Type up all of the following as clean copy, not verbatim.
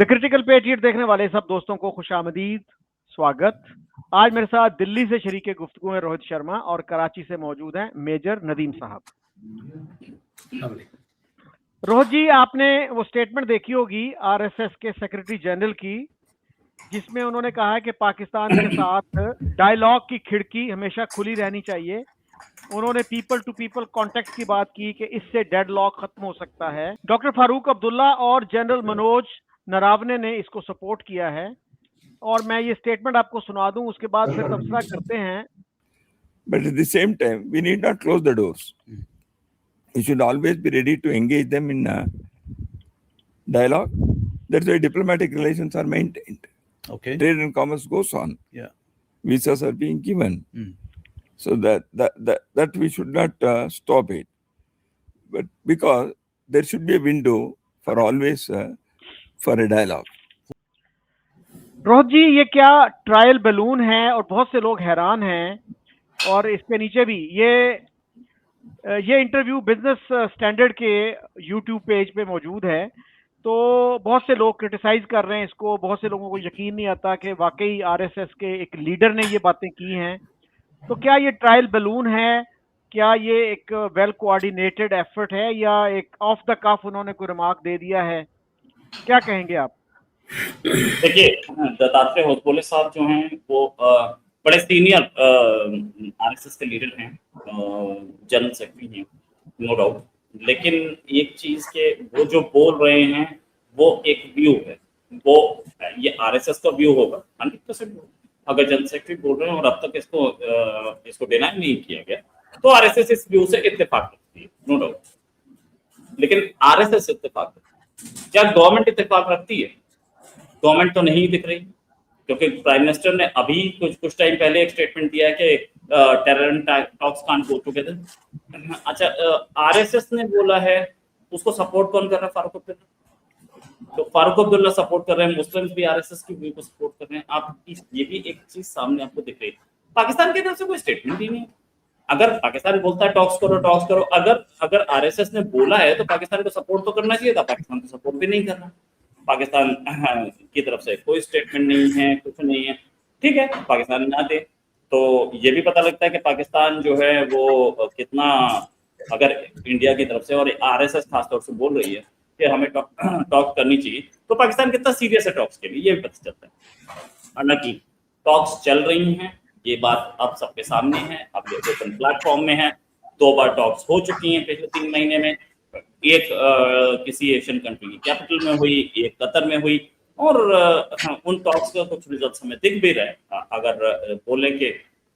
The critical patriot देखने वाले सब दोस्तों को खुशामदीद, स्वागत। आज मेरे साथ दिल्ली से शरीके गुफ्तगू हैं रोहित शर्मा और कराची से मौजूद हैं मेजर नदीम साहब। रोहित जी, आपने वो स्टेटमेंट देखी होगी आरएसएस के सेक्रेटरी जनरल की, जिसमें उन्होंने कहा है कि पाकिस्तान के साथ डायलॉग की खिड़की हमेशा खुली रहनी चाहिए। उन्होंने पीपल टू पीपल कॉन्टेक्ट की बात की कि इससे डेडलॉक खत्म हो सकता है। डॉक्टर फारूक अब्दुल्ला और जनरल मनोज नरावने ने इसको सपोर्ट किया है और मैं ये स्टेटमेंट आपको सुना दूं, उसके बाद फिर तबसरा करते हैं। But at the same time, we need not close the doors. We should always be ready to engage them in dialogue. That's why diplomatic relations are maintained. Okay. Trade and commerce goes on. Yeah. Visas are being given. So that we should not stop it. But because there should be a window for always for a dialogue. Rohit जी, ये क्या trial balloon है और बहुत से लोग हैरान हैं। और इसके नीचे भी ये इंटरव्यू बिजनेस स्टैंडर्ड के यूट्यूब पेज पे मौजूद है। तो बहुत से लोग क्रिटिसाइज कर रहे हैं इसको। बहुत से लोगों को यकीन नहीं आता कि वाकई आरएसएस के एक लीडर ने ये बातें की हैं। तो क्या ये ट्रायल बैलून है, क्या ये एक वेल कोऑर्डिनेटेड एफर्ट है, या एक ऑफ द कफ उन्होंने कोई रिमार्क दे दिया है? क्या कहेंगे आप? देखिए, दत्तात्रेय होसबोले साहब जो हैं वो बड़े सीनियर आरएसएस के लीडर हैं, जनरल सेक्रेटरी हैं, नो डाउट। लेकिन एक चीज के वो जो बोल रहे हैं वो एक व्यू है, वो ये आरएसएस का व्यू होगा 100%। अगर जनरल सेक्रेटरी बोल रहे हैं और अब तक इसको डिनाई नहीं किया गया, तो आरएसएस इस व्यू से इत्तेफाक रखती है, नो डाउट। लेकिन आरएसएस इत्तेफाक रखती है, क्या गवर्नमेंट इत्तेफाक रखती है? गवर्नमेंट तो नहीं दिख रही, क्योंकि प्राइम मिनिस्टर ने अभी कुछ टाइम पहले एक स्टेटमेंट दिया है कि terror and talks can't go together. अच्छा, आरएसएस ने बोला है, उसको सपोर्ट कौन कर रहा है? फारूक अब्दुल्ला। तो फारूक अब्दुल्ला सपोर्ट कर रहे हैं, मुस्लिम्स भी आरएसएस की व्यू को सपोर्ट कर रहे हैं। आप ये भी एक चीज सामने आपको दिख रही है, पाकिस्तान की तरफ से कोई स्टेटमेंट ही नहीं है। अगर पाकिस्तान बोलता है टॉक्स करो, अगर आरएसएस ने बोला है तो पाकिस्तान को सपोर्ट तो करना चाहिए था। पाकिस्तान को सपोर्ट भी नहीं करना। पाकिस्तान की तरफ से कोई स्टेटमेंट नहीं है, कुछ नहीं है। ठीक है, पाकिस्तान ना दे तो ये भी पता लगता है कि पाकिस्तान जो है वो कितना, अगर इंडिया की तरफ से और आरएसएस खासतौर से बोल रही है कि हमें टॉक्स करनी चाहिए, तो पाकिस्तान कितना सीरियस है टॉक्स के लिए, ये भी पता चलता है। हालांकि टॉक्स चल रही हैं, ये बात अब सबके सामने है, अब ये ओपन प्लेटफॉर्म में है। 2 बार टॉक्स हो चुकी हैं पिछले 3 महीने में। एक किसी एशियन कंट्री की कैपिटल में हुई, एक कतर में हुई, और उन टॉक्स का कुछ रिजल्ट्स हमें दिख भी रहे। अगर बोले कि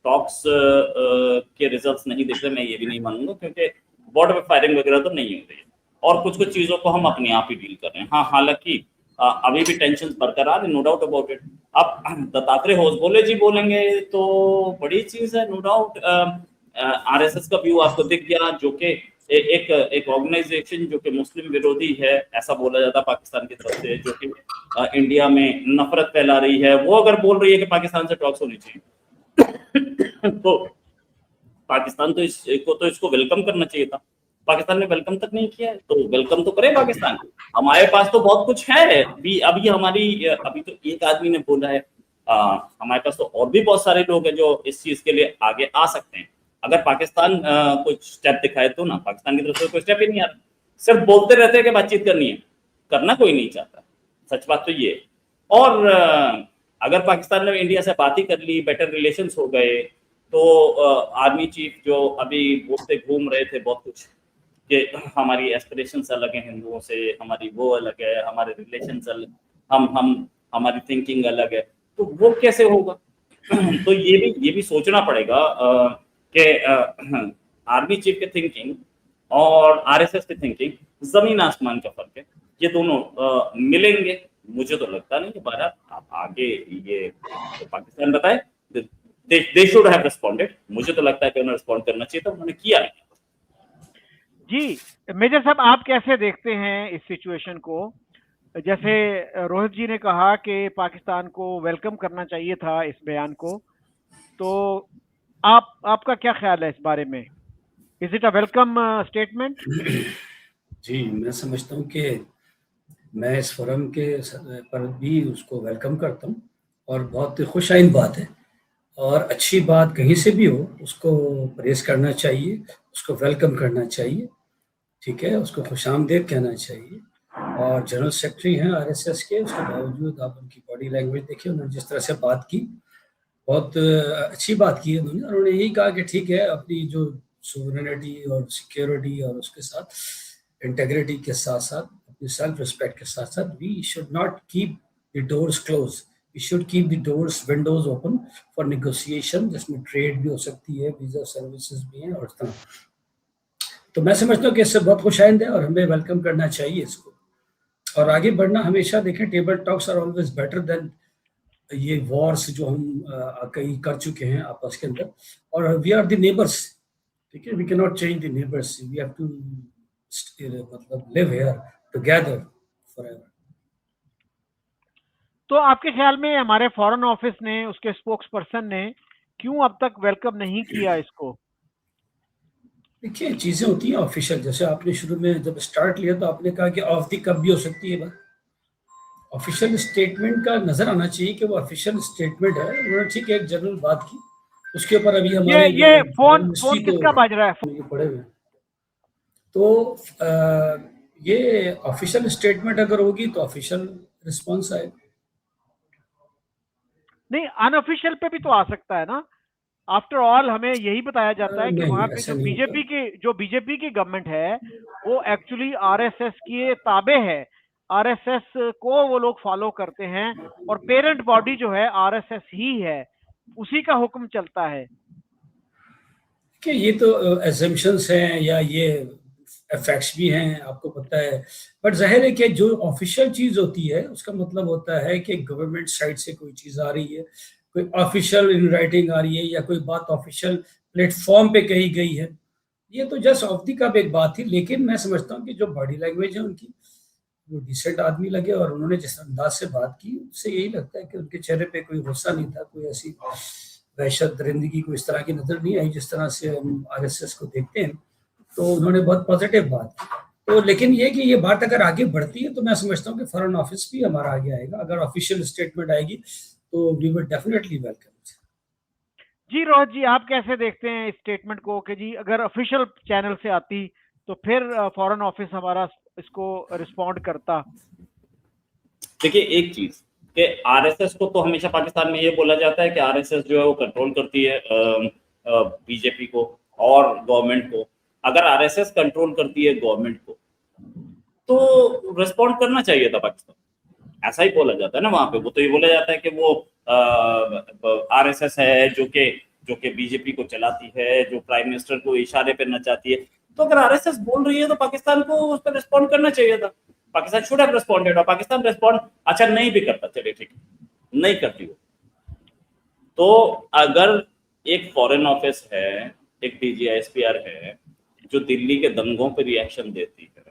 टॉक्स के रिजल्ट्स नहीं दिख रहे, मैं ये भी नहीं मानूंगा, क्योंकि बॉर्डर पे फायरिंग वगैरह तो नहीं हो रही है और कुछ चीजों को हम अपने आप ही डील कर रहे हैं। हाँ, हालांकि अभी भी टेंशन बरकरार है, नो डाउट अबाउट इट। अब दत्तात्रेय होसबोले जी बोलेंगे तो बड़ी चीज है, नो डाउट। आरएसएस का व्यू आपको दिख गया, जो कि एक ऑर्गेनाइजेशन जो कि मुस्लिम विरोधी है, ऐसा बोला जाता है पाकिस्तान की तरफ से, जो कि इंडिया में नफरत फैला रही है, वो अगर बोल रही है कि पाकिस्तान से टॉक्स होनी चाहिए तो पाकिस्तान तो इसको वेलकम करना चाहिए था। पाकिस्तान ने वेलकम तक नहीं किया है, तो वेलकम तो करे पाकिस्तान। हमारे पास तो बहुत कुछ है अभी अभी तो एक आदमी ने बोला है, हमारे पास तो और भी बहुत सारे लोग हैं जो इस चीज के लिए आगे आ सकते हैं। अगर पाकिस्तान कुछ स्टेप दिखाए तो ना, पाकिस्तान की तरफ से कोई स्टेप ही नहीं आ रहा, सिर्फ बोलते रहते हैं कि बातचीत करनी है, करना कोई नहीं चाहता। सच बात तो ये है। और अगर पाकिस्तान ने इंडिया से बात ही कर ली, बेटर रिलेशंस हो गए, तो आर्मी चीफ जो अभी बोलते घूम रहे थे बहुत कुछ कि हमारी एस्पिरेशंस अलग हैं हिंदुओं से, हमारी वो अलग है, हमारे रिलेशंस अलग, हमारी थिंकिंग अलग है, तो वो कैसे होगा? तो ये भी सोचना पड़ेगा कि आर्मी चीफ की थिंकिंग और आरएसएस की थिंकिंग जमीन आसमान का फर्क है। ये दोनों मिलेंगे, मुझे तो लगता नहीं कि बारह आप आगे ये तो पाकिस्तान बताए, दे शुड हैव रिस्पोंडेड। मुझे तो लगता है कि उन्हें रिस्पॉन्ड करना चाहिए था, उन्होंने किया नहीं। जी मेजर साहब, आप कैसे देखते हैं इस सिचुएशन को? जैसे रोहित जी ने कहा कि पाकिस्तान को वेलकम करना चाहिए था इस बयान को, तो आपका क्या ख्याल है इस बारे में? Is it a welcome statement? जी, मैं समझता हूँ कि मैं इस फोरम के पर भी उसको वेलकम करता हूँ और बहुत खुशाइन बात है और अच्छी बात कहीं से भी हो उसको प्रेस करना चाहिए, उसको वेलकम करना चाहिए, ठीक है, उसको खुशामदीद कहना चाहिए। और जनरल सेक्रेटरी हैं आरएसएस के, उसके बावजूद आप उनकी बॉडी लैंग्वेज देखिए, उन्होंने जिस तरह से बात की, बहुत अच्छी बात की उन्होंने। उन्होंने यही कहा कि ठीक है, अपनी जो सोवरेनिटी और सिक्योरिटी और उसके साथ इंटेग्रिटी के साथ साथ अपनी सेल्फ रिस्पेक्ट के साथ साथ we should not keep the doors close, we should keep the doors windows open for negotiation, जिसमें ट्रेड भी हो सकती है, वीजा सर्विसेज भी हैं और इस तरह। तो मैं समझता हूँ कि इससे बहुत खुशाइंद है और हमें वेलकम करना चाहिए इसको और आगे बढ़ना हमेशा। देखें, table talks are always better than ये वॉर्स जो हम कई कर चुके हैं आपस के अंदर। और वी आर द नेबर्स, ठीक है, we can not change the neighbours, we have to मतलब लिव हियर टुगेदर फॉरएवर। तो आपके ख्याल में हमारे फॉरेन ऑफिस ने, उसके स्पोक्स पर्सन ने क्यों अब तक वेलकम नहीं किया इसको? देखिए, चीजें होती हैं ऑफिशियल, जैसे आपने शुरू में जब स्टार्ट लिया तो आपने कहा कि ऑफ द कप भी हो सकती है बात। ऑफिशियल स्टेटमेंट का नजर आना चाहिए कि वो ऑफिशियल स्टेटमेंट है। उन्होंने ठीक है एक जनरल बात की, उसके ऊपर अभी हमारे ये फोन किसका बज रहा है? पड़े हुए। तो ये ऑफिशियल स्टेटमेंट अगर होगी तो ऑफिशियल रिस्पॉन्स आएगा। नहीं, अनऑफिशियल पे भी तो आ सकता है ना। आफ्टर ऑल हमें यही बताया जाता है कि नहीं, वहां पे ऐसा जो नहीं बीजेपी की गवर्नमेंट है वो एक्चुअली आरएसएस के ताबे है, आरएसएस को वो लोग फॉलो करते हैं और पेरेंट बॉडी जो है आरएसएस ही है, उसी का हुक्म चलता है। कि ये तो एजम्पशंस हैं या ये फैक्ट्स भी हैं, आपको पता है। बट जाहिर है कि जो ऑफिशियल चीज होती है उसका मतलब होता है कि गवर्नमेंट साइड से कोई चीज आ रही है, कोई ऑफिशियल इन राइटिंग आ रही है या कोई बात ऑफिशियल प्लेटफॉर्म पे कही गई है। ये तो जस्ट ऑफ दी कप एक बात थी, लेकिन मैं समझता हूँ कि जो बॉडी लैंग्वेज है उनकी, वो डिसेंट आदमी लगे और उन्होंने जिस अंदाज से बात की उससे यही लगता है कि उनके चेहरे पे कोई गुस्सा नहीं था, कोई ऐसी वहशत दरिंदगी को इस तरह की नजर नहीं आई जिस तरह से हम आरएसएस को देखते हैं। तो उन्होंने बहुत पॉजिटिव बात की। तो लेकिन ये कि ये बात अगर आगे बढ़ती है तो मैं समझता हूँ कि फॉरेन ऑफिस भी हमारा आगे आएगा। अगर ऑफिशियल स्टेटमेंट आएगी तो वी विल डेफिनेटली वेलकम। जी रोहित जी, आप कैसे देखते हैं इस स्टेटमेंट को कि जी अगर ऑफिशियल चैनल से आती तो फिर फॉरेन ऑफिस हमारा इसको रिस्पॉन्ड करता? देखिए, एक चीज कि आरएसएस को तो हमेशा पाकिस्तान में ये बोला जाता है कि आरएसएस जो है वो कंट्रोल करती है बीजेपी को और गवर्नमेंट को। अगर आरएसएस कंट्रोल करती है गवर्नमेंट को तो रिस्पॉन्ड करना चाहिए था पाकिस्तान, ऐसा ही बोला जाता है ना वहां पे। वो तो ये बोला जाता है कि वो आरएसएस है जो कि बीजेपी को चलाती है, जो प्राइम मिनिस्टर को इशारे पे नचाती है। तो अगर आरएसएस बोल रही है तो पाकिस्तान को उस पर रिस्पॉन्ड करना चाहिए था। Pakistan should have responded. और पाकिस्तान रिस्पॉन्ड अच्छा नहीं भी करता, चलिए ठीक है, नहीं करती वो। तो अगर एक फॉरेन ऑफिस है, एक डीजीआईएसपीआर है जो दिल्ली के दंगों पर रिएक्शन देती है,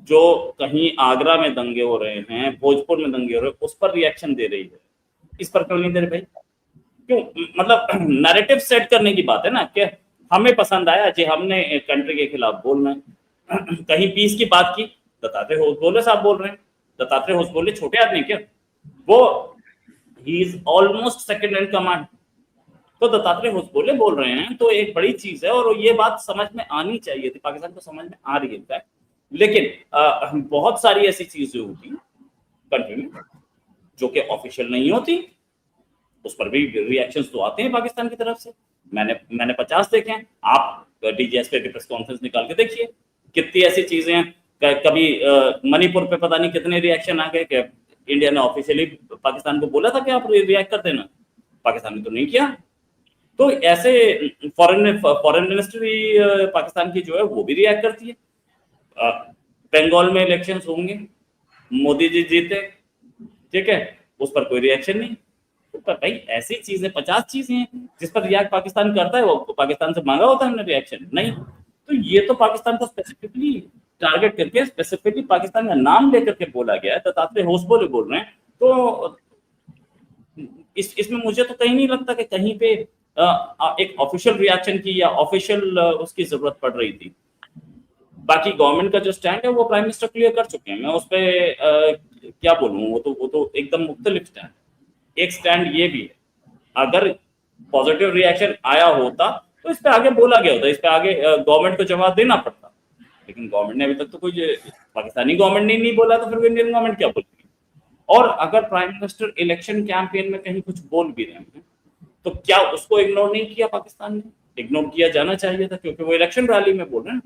जो कहीं आगरा में दंगे हो रहे हैं, भोजपुर में दंगे हो रहे हैं, उस पर रिएक्शन दे रही है, इस पर क्यों नहीं दे रही भाई? क्यों? मतलब नैरेटिव सेट करने की बात है ना कि हमें पसंद आया जी, हमने कंट्री के खिलाफ बोलना है। कहीं पीस की बात की, दत्तात्रेय होसबोले साहब बोल रहे हैं। दत्तात्रेय होसबोले छोटे आदमी क्या? वो he is almost second in command. तो दत्तात्रेय होसबोले बोल रहे हैं तो एक बड़ी चीज है और ये बात समझ में आनी चाहिए थी। पाकिस्तान को समझ में आ रही है, लेकिन बहुत सारी ऐसी चीजें होती कंट्री में जो कि ऑफिशियल नहीं होती, उस पर भी रिएक्शंस तो आते हैं पाकिस्तान की तरफ से। मैंने 50 देखे हैं। आप डीजीएसपी की प्रेस कॉन्फ्रेंस निकाल के देखिए, कितनी ऐसी चीजें हैं। कभी मणिपुर पे पता नहीं कितने रिएक्शन आ गए कि इंडिया ने ऑफिशियली पाकिस्तान को बोला था कि आप रिएक्ट कर देना, पाकिस्तान ने तो नहीं किया। तो ऐसे फॉरेन मिनिस्ट्री पाकिस्तान की जो है वो भी रिएक्ट करती है। बंगाल में इलेक्शंस होंगे, मोदी जी जीते, ठीक है, उस पर कोई रिएक्शन नहीं। तो भाई ऐसी चीजें 50 चीजें हैं जिस पर रिएक्ट पाकिस्तान करता है। वो पाकिस्तान से मांगा होता है हमने रिएक्शन नहीं। तो ये तो पाकिस्तान को स्पेसिफिकली टारगेट करके, स्पेसिफिकली पाकिस्तान का नाम लेकर के बोला गया है। दत्तात्रेय होसबोले बोल रहे हैं, तो इसमें मुझे तो कहीं नहीं लगता कि कहीं पे एक ऑफिशियल रिएक्शन की या ऑफिशियल उसकी जरूरत पड़ रही थी। बाकी गवर्नमेंट का जो स्टैंड है वो प्राइम मिनिस्टर क्लियर कर चुके हैं। मैं उस पर क्या बोलूँ, वो तो एकदम मुख्तलिफ स्टैंड। एक स्टैंड ये भी है, अगर पॉजिटिव रिएक्शन आया होता तो इस पे आगे बोला गया होता, इस पे आगे गवर्नमेंट को जवाब देना पड़ता, लेकिन गवर्नमेंट ने अभी तक तो कोई, पाकिस्तानी गवर्नमेंट ने नहीं बोला, तो फिर इंडियन गवर्नमेंट क्या बोलेगी। और अगर प्राइम मिनिस्टर इलेक्शन कैंपेन में कहीं कुछ बोल भी रहे हैं तो क्या उसको इग्नोर नहीं किया पाकिस्तान ने? इग्नोर किया जाना चाहिए था, क्योंकि वो इलेक्शन रैली में बोल रहे हैं,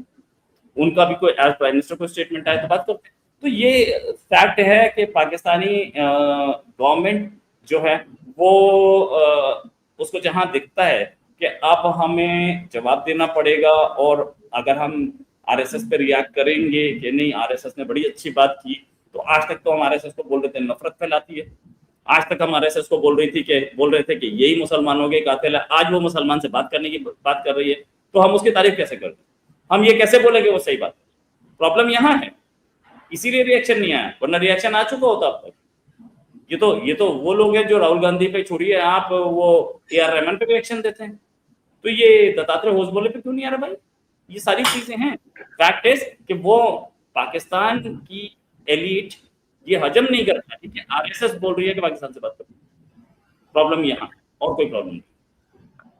उनका भी कोई एज प्राइम मिनिस्टर को स्टेटमेंट आया तो बात करते हैं। तो ये फैक्ट है कि पाकिस्तानी गवर्नमेंट जो है वो उसको जहां दिखता है कि अब हमें जवाब देना पड़ेगा, और अगर हम आरएसएस पे रिएक्ट करेंगे कि नहीं आरएसएस ने बड़ी अच्छी बात की, तो आज तक तो हम आरएसएस को बोल रहे थे नफरत फैलाती है, आज तक हम आरएसएस को बोल रहे थे कि यही मुसलमानों के कातिल है, आज वो मुसलमान से बात करने की बात कर रही है, तो हम उसकी तारीफ कैसे करते? हम ये कैसे बोलेंगे वो सही बात? प्रॉब्लम यहाँ है, इसीलिए रिएक्शन नहीं आया, वरना रिएक्शन आ चुका होता अब तक। ये तो वो लोग हैं जो राहुल गांधी पे छोड़िए, आप वो AR रहमान पे रिएक्शन देते हैं, तो ये दत्तात्रेय होसबोले पे क्यों नहीं आ रहा भाई? ये सारी चीजें हैं। फैक्ट इज कि वो पाकिस्तान की एलिट ये हजम नहीं कर पाती कि आरएसएस बोल रही है कि पाकिस्तान से बात करो। प्रॉब्लम यहाँ, और कोई प्रॉब्लम नहीं।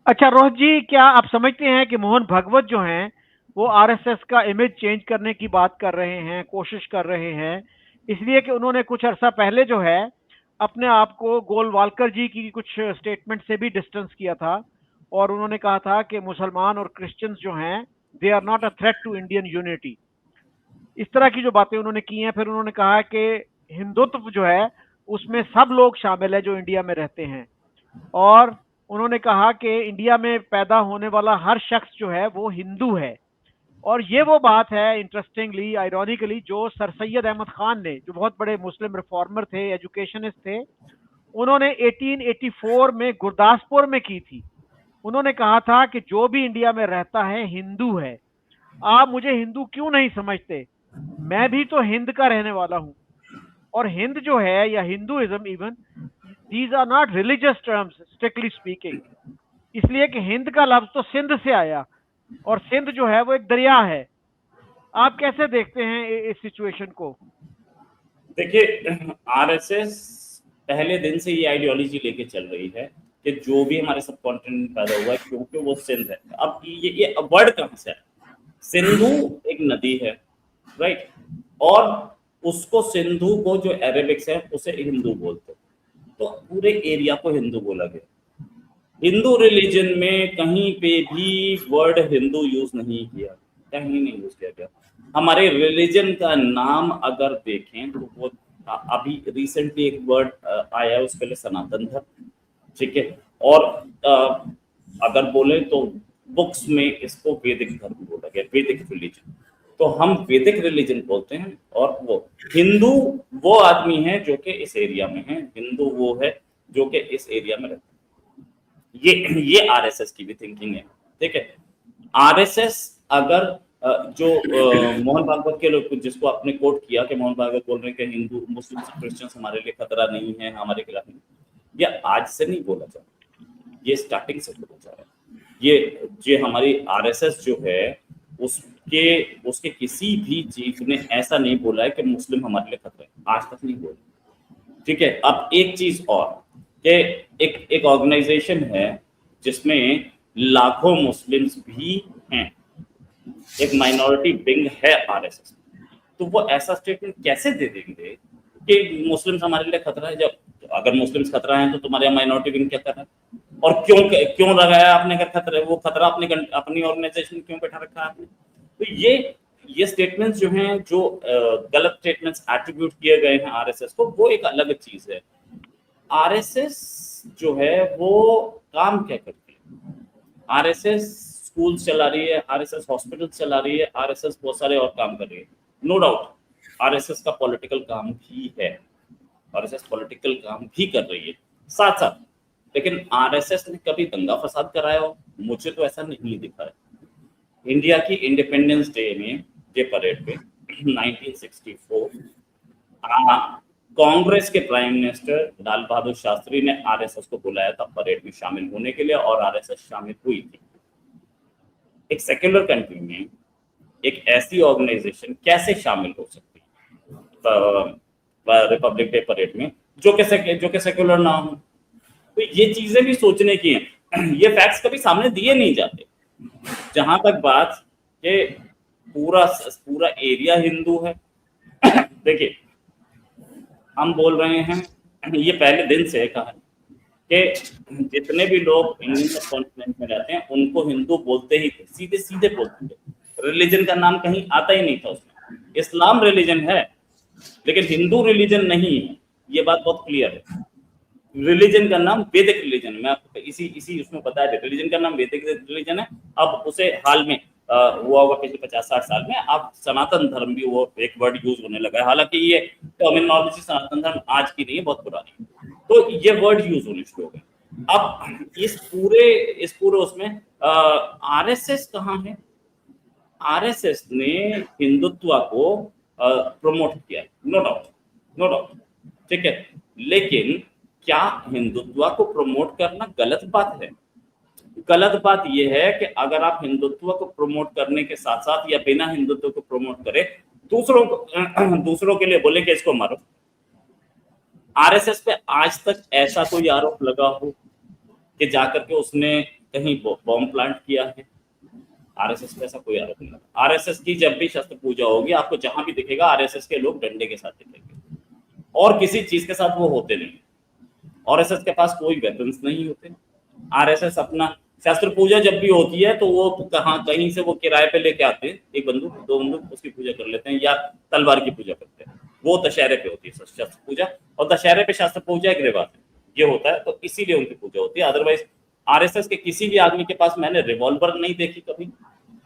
अच्छा रोहित जी, क्या आप समझते हैं कि मोहन भागवत जो हैं वो आरएसएस का इमेज चेंज करने की बात कर रहे हैं, कोशिश कर रहे हैं, इसलिए कि उन्होंने कुछ अरसा पहले जो है अपने आप को गोलवालकर जी की कुछ स्टेटमेंट से भी डिस्टेंस किया था, और उन्होंने कहा था कि मुसलमान और क्रिश्चियंस जो हैं they are not a threat to Indian unity. इस तरह की जो बातें उन्होंने की हैं। फिर उन्होंने कहा कि हिंदुत्व जो है उसमें सब लोग शामिल है जो इंडिया में रहते हैं, और उन्होंने कहा कि इंडिया में पैदा होने वाला हर शख्स जो है वो हिंदू है। और ये वो बात है इंटरेस्टिंगली, आयरॉनिकली, जो सर सैयद अहमद खान ने, जो बहुत बड़े मुस्लिम रिफॉर्मर थे, एजुकेशनिस्ट थे, उन्होंने 1884 में गुरदासपुर में की थी। उन्होंने कहा था कि जो भी इंडिया में रहता है हिंदू है। आप मुझे हिंदू क्यों नहीं समझते, मैं भी तो हिंद का रहने वाला हूं। और हिंद जो है या Hinduism even, these are not religious terms strictly speaking, इसलिए कि हिंद का लफ्ज तो सिंध से आया, और सिंध जो है वो एक दरिया है। आप कैसे देखते हैं इस सिचुएशन को? देखिए, आरएसएस पहले दिन से ये आइडियोलॉजी लेके चल रही है कि जो भी हमारे सब कॉन्टिनेंट में पैदा हुआ है, क्योंकि वो सिंध है। अब ये वर्ड कहां से है? सिंधु एक नदी है, राइट, और उसको सिंधु को जो अरेबिक्स है उसे हिंदू बोलते, तो पूरे एरिया को हिंदू बोला गया। हिंदू रिलीजन में कहीं पे भी वर्ड हिंदू यूज नहीं किया, कहीं नहीं यूज किया गया। हमारे रिलीजन का नाम अगर देखें तो वो अभी रिसेंटली एक वर्ड आया है, उसके लिए सनातन धर्म, ठीक है, और अगर बोले तो बुक्स में इसको वैदिक धर्म बोला गया, वैदिक रिलीजन। तो हम वैदिक रिलीजन बोलते हैं, और वो हिंदू वो आदमी है जो कि इस एरिया में है, हिंदू वो है जो कि इस एरिया में रहता है। ये आरएसएस की भी थिंकिंग है, ठीक है। आरएसएस अगर जो मोहन भागवत के लोग, जिसको आपने कोट किया कि मोहन भागवत बोल रहे हैं कि हिंदू मुस्लिम क्रिश्चियंस हमारे लिए खतरा नहीं है, हमारे खिलाफ नहीं, ये आज से नहीं बोला जा रहा, ये स्टार्टिंग से बोला जा रहा है। ये हमारी आरएसएस जो है उसके किसी भी चीफ ने ऐसा नहीं बोला है कि मुस्लिम हमारे लिए खतरा है, आज तक नहीं बोला, ठीक है। अब एक चीज और कि एक ऑर्गेनाइजेशन है जिसमें लाखों मुस्लिम्स भी हैं, एक माइनॉरिटी विंग है आरएसएस, तो वो ऐसा स्टेटमेंट कैसे दे देंगे कि मुस्लिम्स हमारे लिए खतरा है? जब अगर मुस्लिम्स खतरा है तो तुम्हारे यहाँ माइनॉरिटी विंग क्या कर रहा है? और क्यों लगाया आपने? अगर खतरा, वो खतरा अपनी ऑर्गेनाइजेशन क्यों बैठा रखा है आपने? तो ये स्टेटमेंट्स जो हैं, जो गलत स्टेटमेंट्स एट्रीब्यूट किए गए हैं आरएसएस को, वो एक अलग चीज है। आरएसएस जो है वो काम क्या करती है? आरएसएस स्कूल चला रही है, आरएसएस हॉस्पिटल चला रही है, आरएसएस बहुत सारे और काम कर रही है, नो डाउट। आरएसएस का पॉलिटिकल काम भी है, आरएसएस पॉलिटिकल काम भी कर रही है साथ साथ, लेकिन आरएसएस ने कभी दंगा फसाद कराया हो? मुझे तो ऐसा नहीं दिखा है। इंडिया की इंडिपेंडेंस डे में ये परेड पे 1964 कांग्रेस के प्राइम मिनिस्टर लाल बहादुर शास्त्री ने आरएसएस को बुलाया था परेड में शामिल होने के लिए, और आरएसएस शामिल हुई थी। एक सेक्युलर कंट्री में एक ऐसी ऑर्गेनाइजेशन कैसे शामिल हो सकती है रिपब्लिक डे परेड में जो कि सेक्युलर ना हो? तो ये चीजें भी सोचने की हैं। ये फैक्ट्स कभी सामने दिए नहीं जाते। जहां तक बात कि पूरा एरिया हिंदू है, देखिए हम बोल रहे हैं, ये पहले दिन से कहा कि जितने भी लोग इंडियन सबकॉन्टिनेंट में रहते हैं उनको हिंदू बोलते ही थे, सीधे सीधे बोलते थे। रिलीजन का नाम कहीं आता ही नहीं था उसमें। इस्लाम रिलीजन है लेकिन हिंदू रिलीजन नहीं है, ये बात बहुत क्लियर है। रिलीजन का नाम वैदिक रिलीजन, मैं आपको इसी उसमें बता दें, रिलीजन का नाम वैदिक रिलीजन है। अब उसे हाल में हुआ होगा पिछले 50-60 साल में अब सनातन धर्म भी वो एक वर्ड यूज होने लगा है। हालांकि ये टर्मिनोलॉजी सनातन धर्म आज की नहीं है, बहुत पुरानी है, तो ये वर्ड यूज होने शुरू हो गए। अब इस पूरे उसमें आरएसएस कहाँ है? आरएसएस ने हिंदुत्व को प्रमोट किया, नो डाउट, ठीक है, लेकिन क्या हिंदुत्व को प्रमोट करना गलत बात है? गलत बात यह है कि अगर आप हिंदुत्व को प्रमोट करने के साथ साथ या बिना हिंदुत्व को प्रमोट करें दूसरों के लिए बोले कि इसको मारो। आरएसएस पे आज तक ऐसा कोई आरोप लगा हो कि जाकर के उसने कहीं बॉम्ब प्लांट किया है? आरएसएस पे ऐसा कोई आरोप नहीं लगा। आरएसएस की जब भी शस्त्र पूजा होगी आपको जहां भी दिखेगा आरएसएस के लोग डंडे के साथ दिखेंगे और किसी चीज के साथ वो होते नहीं। आरएसएस के पास कोई वेपन्स नहीं होते। आरएसएस अपना शस्त्र पूजा जब भी होती है तो वो कहीं से वो किराए पे लेके आते हैं, 1 बंदूक 2 बंदूक, उसकी पूजा कर लेते हैं या तलवार की पूजा करते हैं। वो दशहरे पे होती है शस्त्र पूजा, और दशहरे पे शस्त्र पूजा एक रिवाज है, ये होता है, तो इसीलिए उनकी पूजा होती है। अदरवाइज आरएसएस के किसी भी आदमी के पास मैंने रिवॉल्वर नहीं देखी कभी।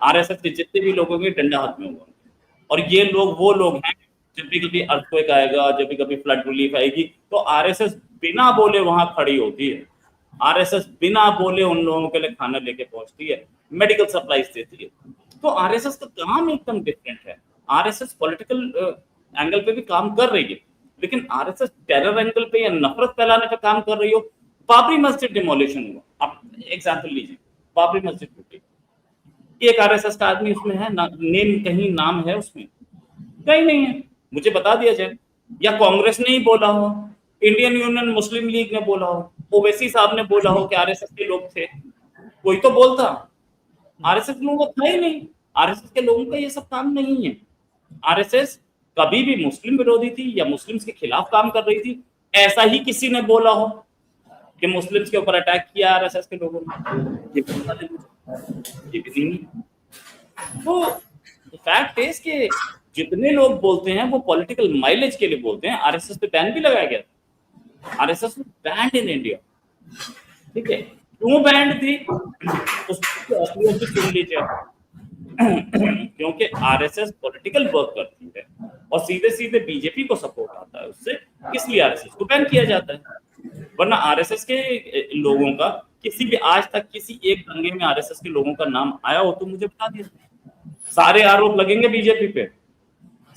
आरएसएस के जितने भी लोगों के डंडा हाथ में होगा, और ये लोग वो लोग हैं जब भी कभी अर्थक्वेक आएगा, जब भी कभी फ्लड रिलीफ आएगी तो आरएसएस बिना बोले वहां खड़ी होती है। आरएसएस बिना बोले उन लोगों के लिए खाना लेके पहुंचती है, मेडिकल सप्लाईज देती है। तो आरएसएस का काम एकदम डिफरेंट है। आरएसएस पॉलिटिकल एंगल पे भी काम कर रही है, लेकिन आरएसएस टेरर एंगल पे या नफरत फैलाने पे काम कर रही हो। बाबरी मस्जिद डिमोलिशन हुआ, आप एग्जाम्पल लीजिए, बाबरी मस्जिद टूटी, एक आरएसएस का आदमी उसमें है ना, कहीं नाम है उसमें? कहीं नहीं है, मुझे बता दिया जाए। या कांग्रेस ने ही बोला हो, इंडियन यूनियन मुस्लिम लीग ने बोला हो, ओवैसी साहब ने बोला हो कि आरएसएस के लोग थे, कोई तो बोलता। आरएसएस के लोगों का था ही नहीं। आरएसएस के लोगों का ये सब काम नहीं है। आरएसएस कभी भी मुस्लिम विरोधी थी या मुस्लिम्स के खिलाफ काम कर रही थी, ऐसा ही किसी ने बोला हो कि मुस्लिम्स के ऊपर अटैक किया आरएसएस के लोगों ने? ये भी नहीं। तो फैक्ट इज कि जितने लोग बोलते हैं वो पॉलिटिकल माइलेज के लिए बोलते हैं। आरएसएस पे बैन भी लगाया गया था, आरएसएस बैंड इन इंडिया, ठीक है। क्यों बैंड थी उसकी असलियत भी सुन लीजिए। क्योंकि आरएसएस पॉलिटिकल वर्क करती है और सीधे सीधे बीजेपी को सपोर्ट आता है उससे, इसलिए आरएसएस को बैन किया जाता है। वरना आरएसएस के लोगों का किसी भी आज तक किसी एक दंगे में आरएसएस के लोगों का नाम आया हो तो मुझे बता दिया। सारे आरोप लगेंगे बीजेपी पे,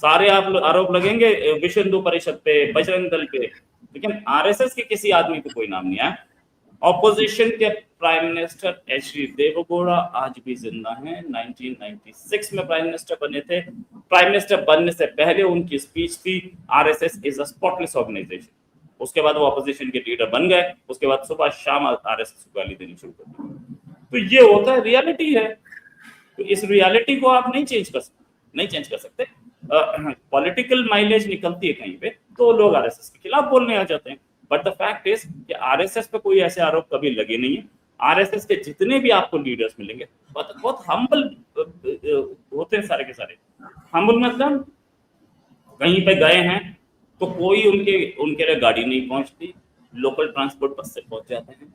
सारे आरोप लगेंगे विश्व हिंदू परिषद पे, बजरंग दल पे, लेकिन आरएसएस के किसी आदमी पे कोई नाम नहीं आया। ऑपोजिशन के प्राइम मिनिस्टर एच.डी. देवेगौड़ा आज भी जिंदा हैं। 1996 में प्राइम मिनिस्टर बने थे। प्राइम मिनिस्टर बनने से पहले उनकी स्पीच थी RSS is a spotless organisation. उसके बाद वो ऑपोजिशन के लीडर बन गए, उसके बाद सुबह शाम आरएसएस को गाली देनी शुरू कर दी। तो ये होता है, रियलिटी है। तो इस रियलिटी को आप नहीं चेंज कर सकते। पॉलिटिकल माइलेज निकलती है कहीं पे तो लोग आरएसएस के खिलाफ बोलने आ जाते हैं। बट द फैक्ट इज कि आरएसएस पे कोई ऐसे आरोप कभी लगे नहीं है। आरएसएस के जितने भी आपको लीडर्स मिलेंगे बहुत हम्बल होते हैं, सारे के सारे हम्बल, मतलब कहीं पे गए हैं तो कोई उनके लिए गाड़ी नहीं पहुंचती, लोकल ट्रांसपोर्ट बस से पहुंच जाते हैं।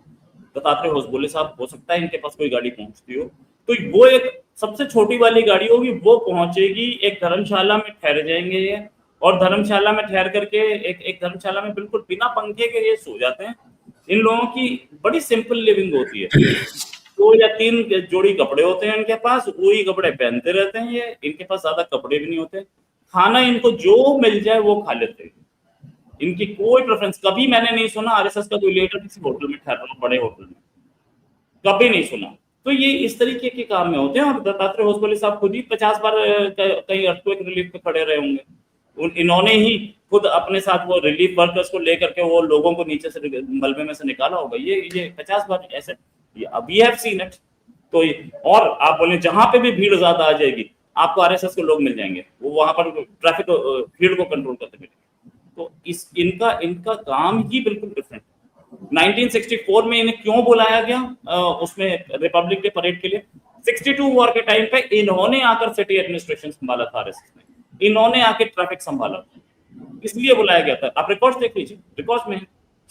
दत्तात्रेय होसबोले साहब, हो सकता है इनके पास कोई गाड़ी पहुंचती हो तो वो एक सबसे छोटी वाली गाड़ी होगी, वो पहुंचेगी, एक धर्मशाला में ठहर जाएंगे ये, और धर्मशाला में ठहर करके एक धर्मशाला में बिल्कुल बिना पंखे के ये सो जाते हैं। इन लोगों की बड़ी सिंपल लिविंग होती है। 2 या 3 जोड़ी कपड़े होते हैं इनके पास, वही कपड़े पहनते रहते हैं ये, इनके पास ज्यादा कपड़े भी नहीं होते। खाना इनको जो मिल जाए वो खा लेते हैं, इनकी कोई प्रेफरेंस। कभी मैंने नहीं सुना आरएसएस का कोई लीडर किसी होटल में ठहर रहा हो, बड़े होटल में, कभी नहीं सुना। तो ये इस तरीके के काम में होते हैं। और दत्तात्रेय होसबले साहब खुद ही 50 बार कहीं अर्थक्वेक रिलीफ पे खड़े रहे होंगे। इन्होंने ही खुद अपने साथ वो रिलीफ वर्कर्स को लेकर के वो लोगों को नीचे से मलबे में से निकाला होगा। ये 50 बार ऐसे वी हैव सीन इट। तो और आप बोले जहां पे भी भीड़ ज्यादा आ जाएगी आपको आरएसएस के लोग मिल जाएंगे, वो वहां पर ट्रैफिक भीड़ को कंट्रोल करते मिलेंगे। तो इनका काम ही बिल्कुल डिफरेंट। 1964 में इन्हें क्यों बुलाया गया उसमें रिपब्लिक डे परेड के लिए? 62 वॉर के टाइम पे इन्होंने आकर सिटी एडमिनिस्ट्रेशन संभाला था आरएसएस ने, इन्होंने आके ट्रैफिक संभाला, इसलिए बुलाया गया था। आप रिकॉर्ड्स देख लीजिए, रिकॉर्ड्स में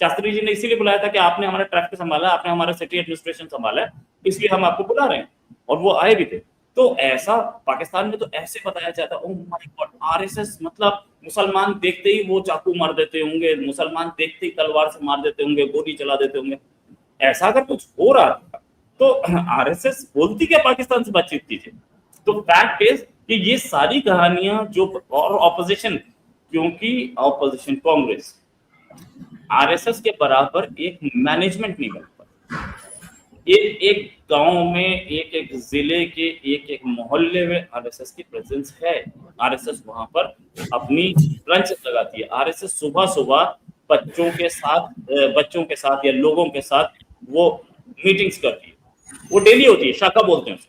शास्त्री जी ने इसीलिए बुलाया था कि आपने हमारा ट्रैफिक संभाला, आपने हमारा सिटी एडमिनिस्ट्रेशन संभाला है, इसलिए हम आपको बुला रहे हैं। और वो आए भी थे। तो ऐसा पाकिस्तान में तो ऐसे बताया जाता है, ओह माय गॉड आरएसएस मतलब मुसलमान देखते ही वो चाकू मार देते होंगे, मुसलमान देखते ही तलवार से मार देते होंगे, गोली चला देते होंगे। ऐसा अगर कुछ हो रहा था तो आरएसएस बोलती क्या पाकिस्तान से बातचीत कीजिए। तो फैक्ट इज कि ये सारी कहानियां जो और ऑपोजिशन, क्योंकि ऑपोजिशन कांग्रेस आरएसएस के बराबर एक मैनेजमेंट नहीं बन पाता। एक गांव में, एक जिले के एक मोहल्ले में आरएसएस की प्रेजेंस है। आरएसएस वहां पर अपनी ब्रांचेस लगाती है। आरएसएस सुबह सुबह बच्चों के साथ या लोगों के साथ वो मीटिंग्स करती है, वो डेली होती है, शाखा बोलते हैं उसे,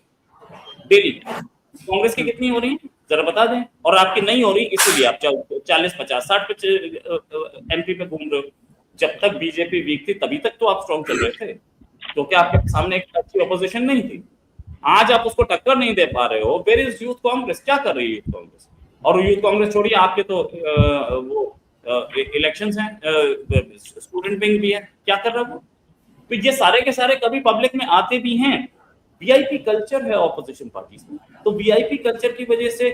डेली। कांग्रेस की कितनी हो रही है जरा बता दें। और आपकी नहीं हो रही इसीलिए आप 40, 50, 60 पे एमपी पे घूम रहे हो। जब तक बीजेपी वीक थी तभी तक तो आप स्ट्रॉन्ग चल रहे थे, तो क्या आपके सामने एक अच्छी ऑपोजिशन नहीं थी? आज आप उसको टक्कर नहीं दे पा रहे हो। Where is youth Congress? क्या कर रही है यूथ कांग्रेस? और यूथ कांग्रेस छोड़िए, आपके तो वो इलेक्शंस हैं, स्टूडेंट विंग भी है, क्या कर रहा है वो? तो ये सारे के सारे कभी पब्लिक में आते भी हैं। वीआईपी कल्चर है ऑपोजिशन पार्टीज में, तो वीआईपी कल्चर की वजह से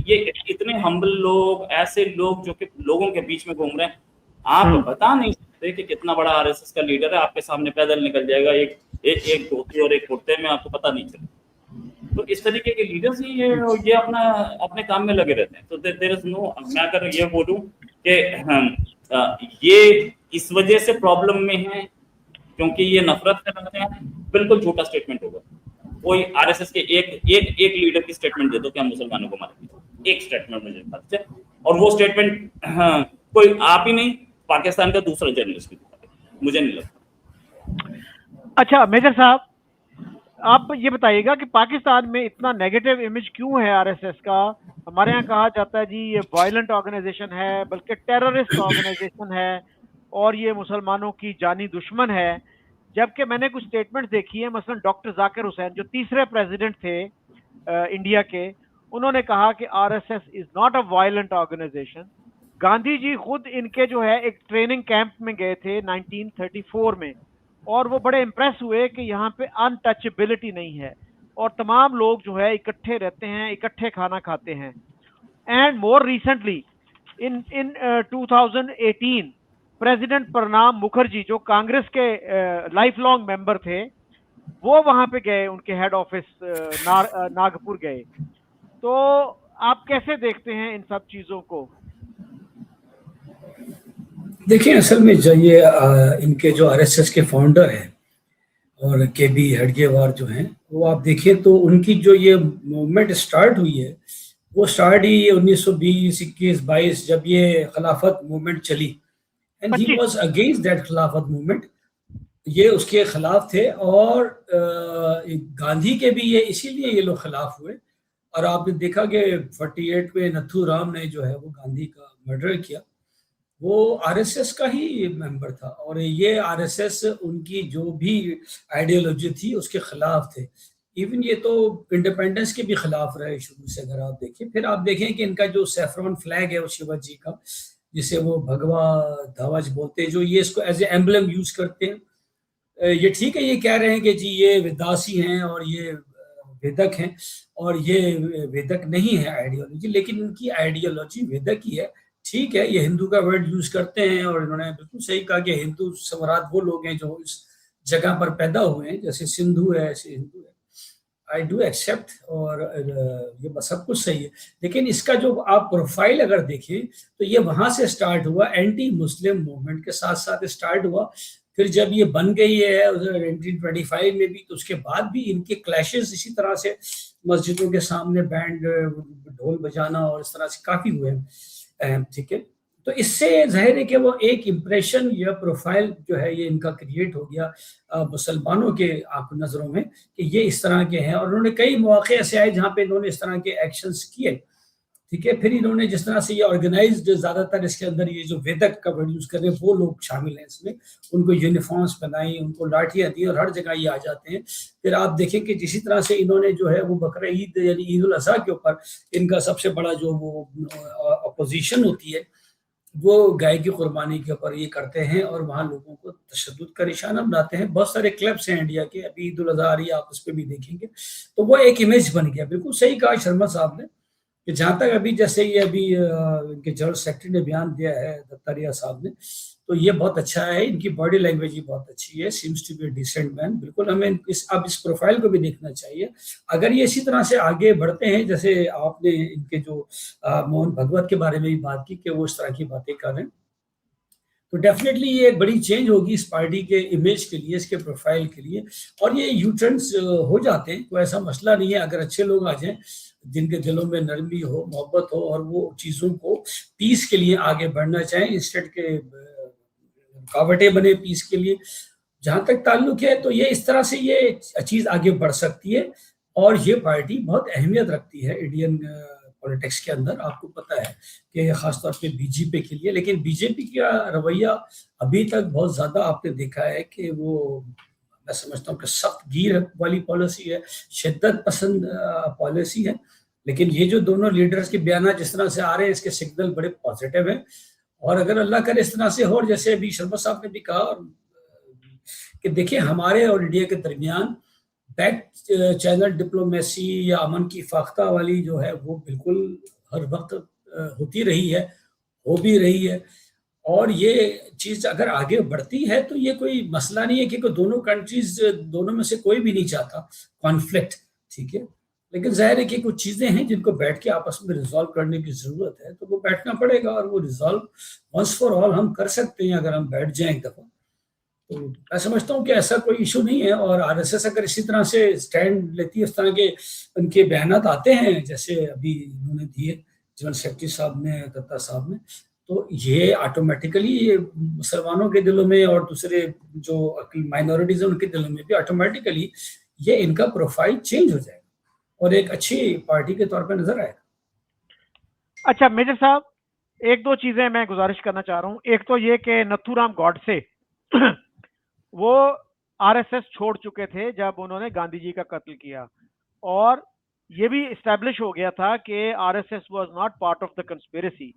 ये इतने हम्बल लोग, ऐसे लोग जो कि लोगों के बीच में घूम रहे हैं, आप बता नहीं सकते कि कितना बड़ा आरएसएस का लीडर है। आपके सामने पैदल निकल जाएगा एक धोती और एक कुर्ते में, आपको पता नहीं चलेगा। तो इस तरीके के लीडर्स ही ये अपने काम में लगे रहते हैं। तो देयर इज नो, मैं अगर ये बोलूं कि ये इस वजह से प्रॉब्लम में है क्योंकि ये नफरत फैलाते हैं, बिल्कुल झूठा स्टेटमेंट होगा। कोई आरएसएस के एक लीडर की स्टेटमेंट दे दो कि हम मुसलमानों को मारेंगे, एक स्टेटमेंट मुझे बता दे, और वो स्टेटमेंट कोई आप ही नहीं, पाकिस्तान का दूसरा जर्नलिस्ट भी दिखा दे, मुझे नहीं लगता। अच्छा मेजर साहब, आप ये बताइएगा कि पाकिस्तान में इतना नेगेटिव इमेज क्यों है आरएसएस का? हमारे यहाँ कहा जाता है जी ये वायलेंट ऑर्गेनाइजेशन है, बल्कि टेररिस्ट ऑर्गेनाइजेशन है, और ये मुसलमानों की जानी दुश्मन है। जबकि मैंने कुछ स्टेटमेंट्स देखी है, मसलन डॉक्टर जाकिर हुसैन जो तीसरे प्रेसिडेंट थे इंडिया के, उन्होंने कहा कि RSS is not a violent organisation. Gandhi ji खुद इनके जो है एक ट्रेनिंग कैंप में गए थे 1934 में, और वो बड़े इम्प्रेस हुए कि यहाँ पे अनटचेबिलिटी नहीं है और तमाम लोग जो है इकट्ठे रहते हैं, इकट्ठे खाना खाते हैं। And more recently in 2018 president Pranab Mukherjee जो कांग्रेस के लाइफ लॉन्ग मेंबर थे, वो वहां पे गए, उनके हेड ऑफिस नागपुर गए। तो आप कैसे देखते हैं इन सब चीजों को? देखिए, असल में जो ये इनके जो आरएसएस के फाउंडर हैं और केबी हेडगेवार जो हैं, वो आप देखिए तो उनकी जो ये मूवमेंट स्टार्ट हुई है, वो स्टार्ट ही 1920, 21, 22 जब ये खिलाफत मूवमेंट चली, and he was against that खिलाफत मूवमेंट। ये उसके खिलाफ थे, और गांधी के भी ये इसीलिए ये लोग खिलाफ हुए। और आपने देखा कि 48 में नथू राम ने जो है वो गांधी का मर्डर किया, वो आरएसएस का ही मेंबर था, और ये आरएसएस उनकी जो भी आइडियोलॉजी थी उसके खिलाफ थे। इवन ये तो इंडिपेंडेंस के भी खिलाफ रहे शुरू से। अगर आप देखिए, फिर आप देखें कि इनका जो सैफरॉन फ्लैग है वो शिवाजी का, जिसे वो भगवा ध्वज बोलते हैं, जो ये इसको एज ए एम्बलम यूज करते हैं। ये ठीक है, ये कह रहे हैं कि जी ये वेदासी हैं और ये वेदक हैं, और ये वेदक नहीं है आइडियोलॉजी, लेकिन उनकी आइडियोलॉजी वेदक ही है। ठीक है, ये हिंदू का वर्ड यूज करते हैं, और इन्होंने बिल्कुल सही कहा कि हिंदू सम्राट वो लोग हैं जो इस जगह पर पैदा हुए हैं, जैसे सिंधु है ऐसे हिंदू है। आई डू एक्सेप्ट, और ये सब कुछ सही है, लेकिन इसका जो आप प्रोफाइल अगर देखें तो ये वहां से स्टार्ट हुआ, एंटी मुस्लिम मूवमेंट के साथ साथ स्टार्ट हुआ, फिर जब ये बन गई है 1925 में भी, तो उसके बाद भी इनके क्लैशेस इसी तरह से मस्जिदों के सामने बैंड ढोल बजाना और इस तरह से काफी हुए हैं, ठीक है। तो इससे जाहिर है कि वो एक इम्प्रेशन या प्रोफाइल जो है ये इनका क्रिएट हो गया मुसलमानों के नज़रों में कि ये इस तरह के हैं, और उन्होंने कई मौके ऐसे आए जहाँ पे इन्होंने इस तरह के एक्शंस किए, ठीक है। फिर इन्होंने जिस तरह से ये ऑर्गेनाइज्ड, ज्यादातर इसके अंदर ये जो वेदक का वर्ड यूज कर रहे हैं वो लोग शामिल हैं इसमें, उनको यूनिफॉर्म्स बनाई, उनको लाठियां दी और हर जगह ये आ जाते हैं। फिर आप देखें कि जिसी तरह से इन्होंने जो है वो बकरा ईद यानी ईद उल अजहा के ऊपर इनका सबसे बड़ा जो वो अपोजिशन होती है वो गाय की कुर्बानी के ऊपर ये करते हैं और वहाँ लोगों को तशद्दुद का निशाना बनाते हैं। बहुत सारे क्लब्स हैं इंडिया के, अभी ईद उल अजहा आ रही है, आप उस पर भी देखेंगे। तो वो एक इमेज बन गया। बिल्कुल सही कहा शर्मा साहब ने कि जहाँ तक अभी जैसे ये अभी इनके जनरल सेक्रेटरी ने बयान दिया है दत्तारिया साहब ने, तो ये बहुत अच्छा है। इनकी बॉडी लैंग्वेज भी बहुत अच्छी है, seems to be a decent man. बिल्कुल हमें अब इस प्रोफाइल को भी देखना चाहिए। अगर ये इसी तरह से आगे बढ़ते हैं, जैसे आपने इनके जो मोहन भगवत के बारे में भी बात की कि वो इस तरह की बातें कर रहे हैं, तो डेफिनेटली ये एक बड़ी चेंज होगी इस पार्टी के इमेज के लिए, इसके प्रोफाइल के लिए। और ये यू टर्न्स हो जाते हैं, कोई ऐसा मसला नहीं है। अगर अच्छे लोग आ जाएं जिनके दिलों में नरमी हो, मोहब्बत हो और वो चीज़ों को पीस के लिए आगे बढ़ना चाहें, इंस्टेड के रुकावटें बने पीस के लिए, जहाँ तक ताल्लुक है, तो ये इस तरह से ये चीज़ आगे बढ़ सकती है। और ये पार्टी बहुत अहमियत रखती है इंडियन पॉलिटिक्स के अंदर। आपको पता है कि खासतौर पे बीजेपी के लिए, लेकिन बीजेपी का रवैया अभी तक बहुत ज़्यादा आपने देखा है कि वो, मैं समझता हूँ कि सख्त गिर वाली पॉलिसी है, शिद्दत पसंद पॉलिसी है। लेकिन ये जो दोनों लीडर्स के बयान जिस तरह से आ रहे हैं, इसके सिग्नल बड़े पॉजिटिव हैं। और अगर अल्लाह करे इस तरह से हो, और जैसे अभी शर्मा साहब ने भी कहा कि देखिए हमारे और इंडिया के दरमियान बैक चैनल डिप्लोमेसी या अमन की फाख्ता वाली जो है वो बिल्कुल हर वक्त होती रही है, हो भी रही है। और ये चीज़ अगर आगे बढ़ती है तो ये कोई मसला नहीं है, क्योंकि दोनों कंट्रीज, दोनों में से कोई भी नहीं चाहता कॉन्फ्लिक्ट, ठीक है। लेकिन जाहिर है कि कुछ चीज़ें हैं जिनको बैठ के आपस में रिजॉल्व करने की ज़रूरत है, तो वो बैठना पड़ेगा और वो रिजॉल्व वंस फॉर ऑल हम कर सकते हैं अगर हम बैठ जाएं एक दफ़ा। तो मैं समझता हूँ कि ऐसा कोई इशू नहीं है। और आरएसएस अगर इसी तरह से स्टैंड लेती है, इस तरह के उनके बयानात आते हैं जैसे अभी उन्होंने दिए जनरल सेक्रेटरी साहब ने, दत्ता साहब ने, तो ये ऑटोमेटिकली मुसलमानों के दिलों में और दूसरे जो माइनॉरिटीज हैं उनके दिलों में भी ऑटोमेटिकली ये इनका प्रोफाइल चेंज हो जाएगा और एक अच्छी पार्टी के तौर पर नजर आएगा। अच्छा मेजर साहब, एक दो चीजें मैं गुजारिश करना चाह रहा हूँ। एक तो ये कि नथुराम गॉडसे वो आरएसएस छोड़ चुके थे जब उन्होंने गांधी जी का कत्ल किया, और ये भी इस्टेब्लिश हो गया था कि RSS was not part of the conspiracy.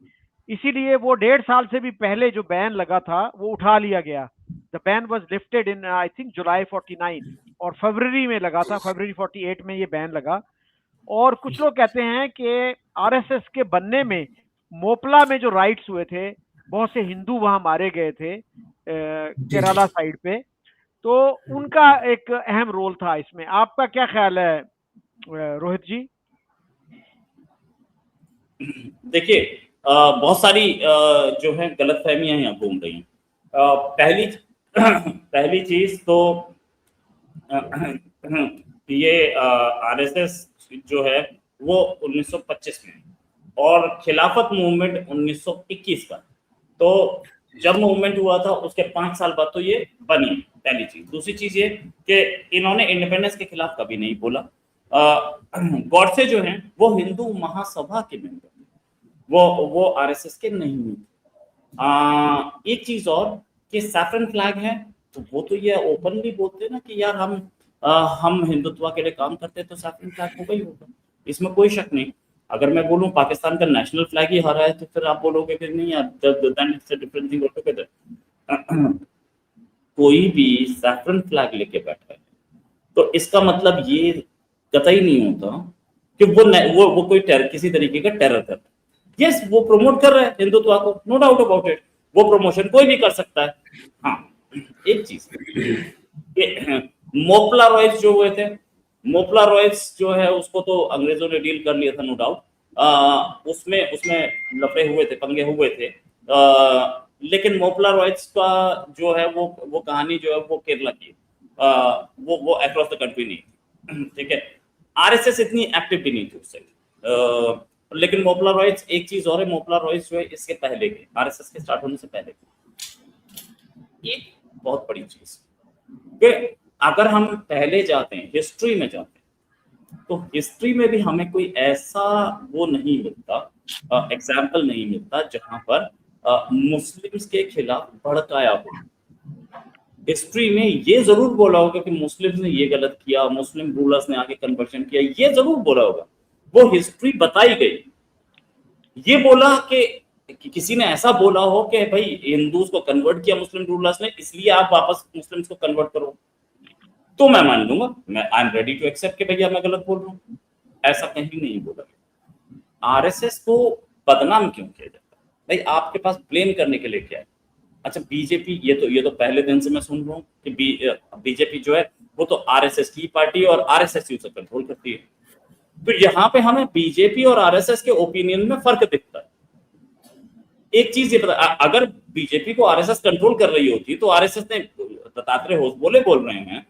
इसीलिए वो 1.5 साल से भी पहले जो बैन लगा था वो उठा लिया गया। The ban was lifted in I think July 49 और फरवरी में लगा था, फरवरी 48 में ये बैन लगा। और कुछ लोग कहते हैं कि आरएसएस के बनने में मोपला में जो राइट्स हुए थे, बहुत से हिंदू वहां मारे गए थे केरला साइड पे, तो उनका एक अहम रोल था इसमें। आपका क्या ख्याल है रोहित जी? देखिए बहुत सारी जो है गलतफहमियां यहाँ घूम रही हैं। पहली चीज तो ये आरएसएस जो है वो 1925 में और खिलाफत मूवमेंट 1921 का, तो जब मूवमेंट हुआ था उसके 5 साल बाद तो ये बनी, पहली चीज। दूसरी चीज ये कि इन्होंने इंडिपेंडेंस के खिलाफ कभी नहीं बोला। गॉडसे जो हैं वो हिंदू महासभा के मेंबर, वो आरएसएस के नहीं हुए। एक चीज और कि सैफरन फ्लैग है, तो वो तो ये ओपनली बोलते हैं ना कि यार हम हिंदुत्व के लिए काम करते हैं, तो सैफरन फ्लैग होगा ही होगा, इसमें कोई शक नहीं। अगर मैं बोलूं पाकिस्तान का नेशनल फ्लैग ही हरा है तो फिर आप बोलोगे कि नहीं यार, then it's a different thing altogether. कोई भी सैफरन फ्लैग लेके बैठा है तो इसका मतलब ये कतई नहीं होता कि वो कोई किसी तरीके का टेरर करता है। यस, वो प्रमोट कर रहा है हिंदुत्व को, नो डाउट अबाउट इट, वो प्रमोशन कोई भी कर सकता है। हाँ, एक चीज मोपला रॉयल्स जो हुए थे, मोपला रॉयल्स जो है उसको तो अंग्रेजों ने डील कर लिया था, नो डाउट। उसमें लफड़े हुए थे, पंगे हुए थे, लेकिन मोपला रॉयट्स का जो है वो कहानी जो है वो केरला की, वो अक्रॉस द कंट्री नहीं थी, ठीक है। आरएसएस इतनी एक्टिव भी नहीं थी उस साइड, लेकिन मोपला रॉयट्स एक चीज और है, मोपला रॉयट्स जो है इसके पहले के, आरएसएस के स्टार्ट होने से पहले के, एक बहुत बड़ी चीज कि अगर हम पहले जाते हैं, हिस्ट्री में जाते हैं, तो हिस्ट्री में भी हमें कोई ऐसा वो नहीं मिलता, एग्जाम्पल नहीं मिलता जहां पर मुस्लिम्स के खिलाफ भड़काया हो। हिस्ट्री में ये जरूर बोला होगा कि मुस्लिम्स ने ये गलत किया, मुस्लिम रूलर्स ने आगे कन्वर्शन किया, ये जरूर बोला होगा, वो हिस्ट्री बताई गई। ये बोला कि किसी ने ऐसा बोला हो कि भाई हिंदूज को कन्वर्ट किया मुस्लिम रूलर्स ने, इसलिए आप वापस मुस्लिम्स को कन्वर्ट करो, तो मैं मान लूंगा, मैं I am ready to accept कि भैया मैं गलत बोल रहा हूँ। ऐसा कहीं नहीं बोला। आरएसएस को बदनाम क्यों किया जाता है? भाई आपके पास ब्लेम करने के लिए क्या है? अच्छा बीजेपी, ये तो पहले दिन से मैं सुन रहा हूँ कि बीजेपी जो है वो तो आरएसएस की पार्टी है और आरएसएस ही उसे कंट्रोल करती है। तो यहाँ पे हमें बीजेपी और आरएसएस के ओपिनियन में फर्क दिखता है। एक चीज ये पता, अगर बीजेपी को आरएसएस कंट्रोल कर रही होती तो आरएसएस ने दत्तात्रेय होसबोले बोल रहे हैं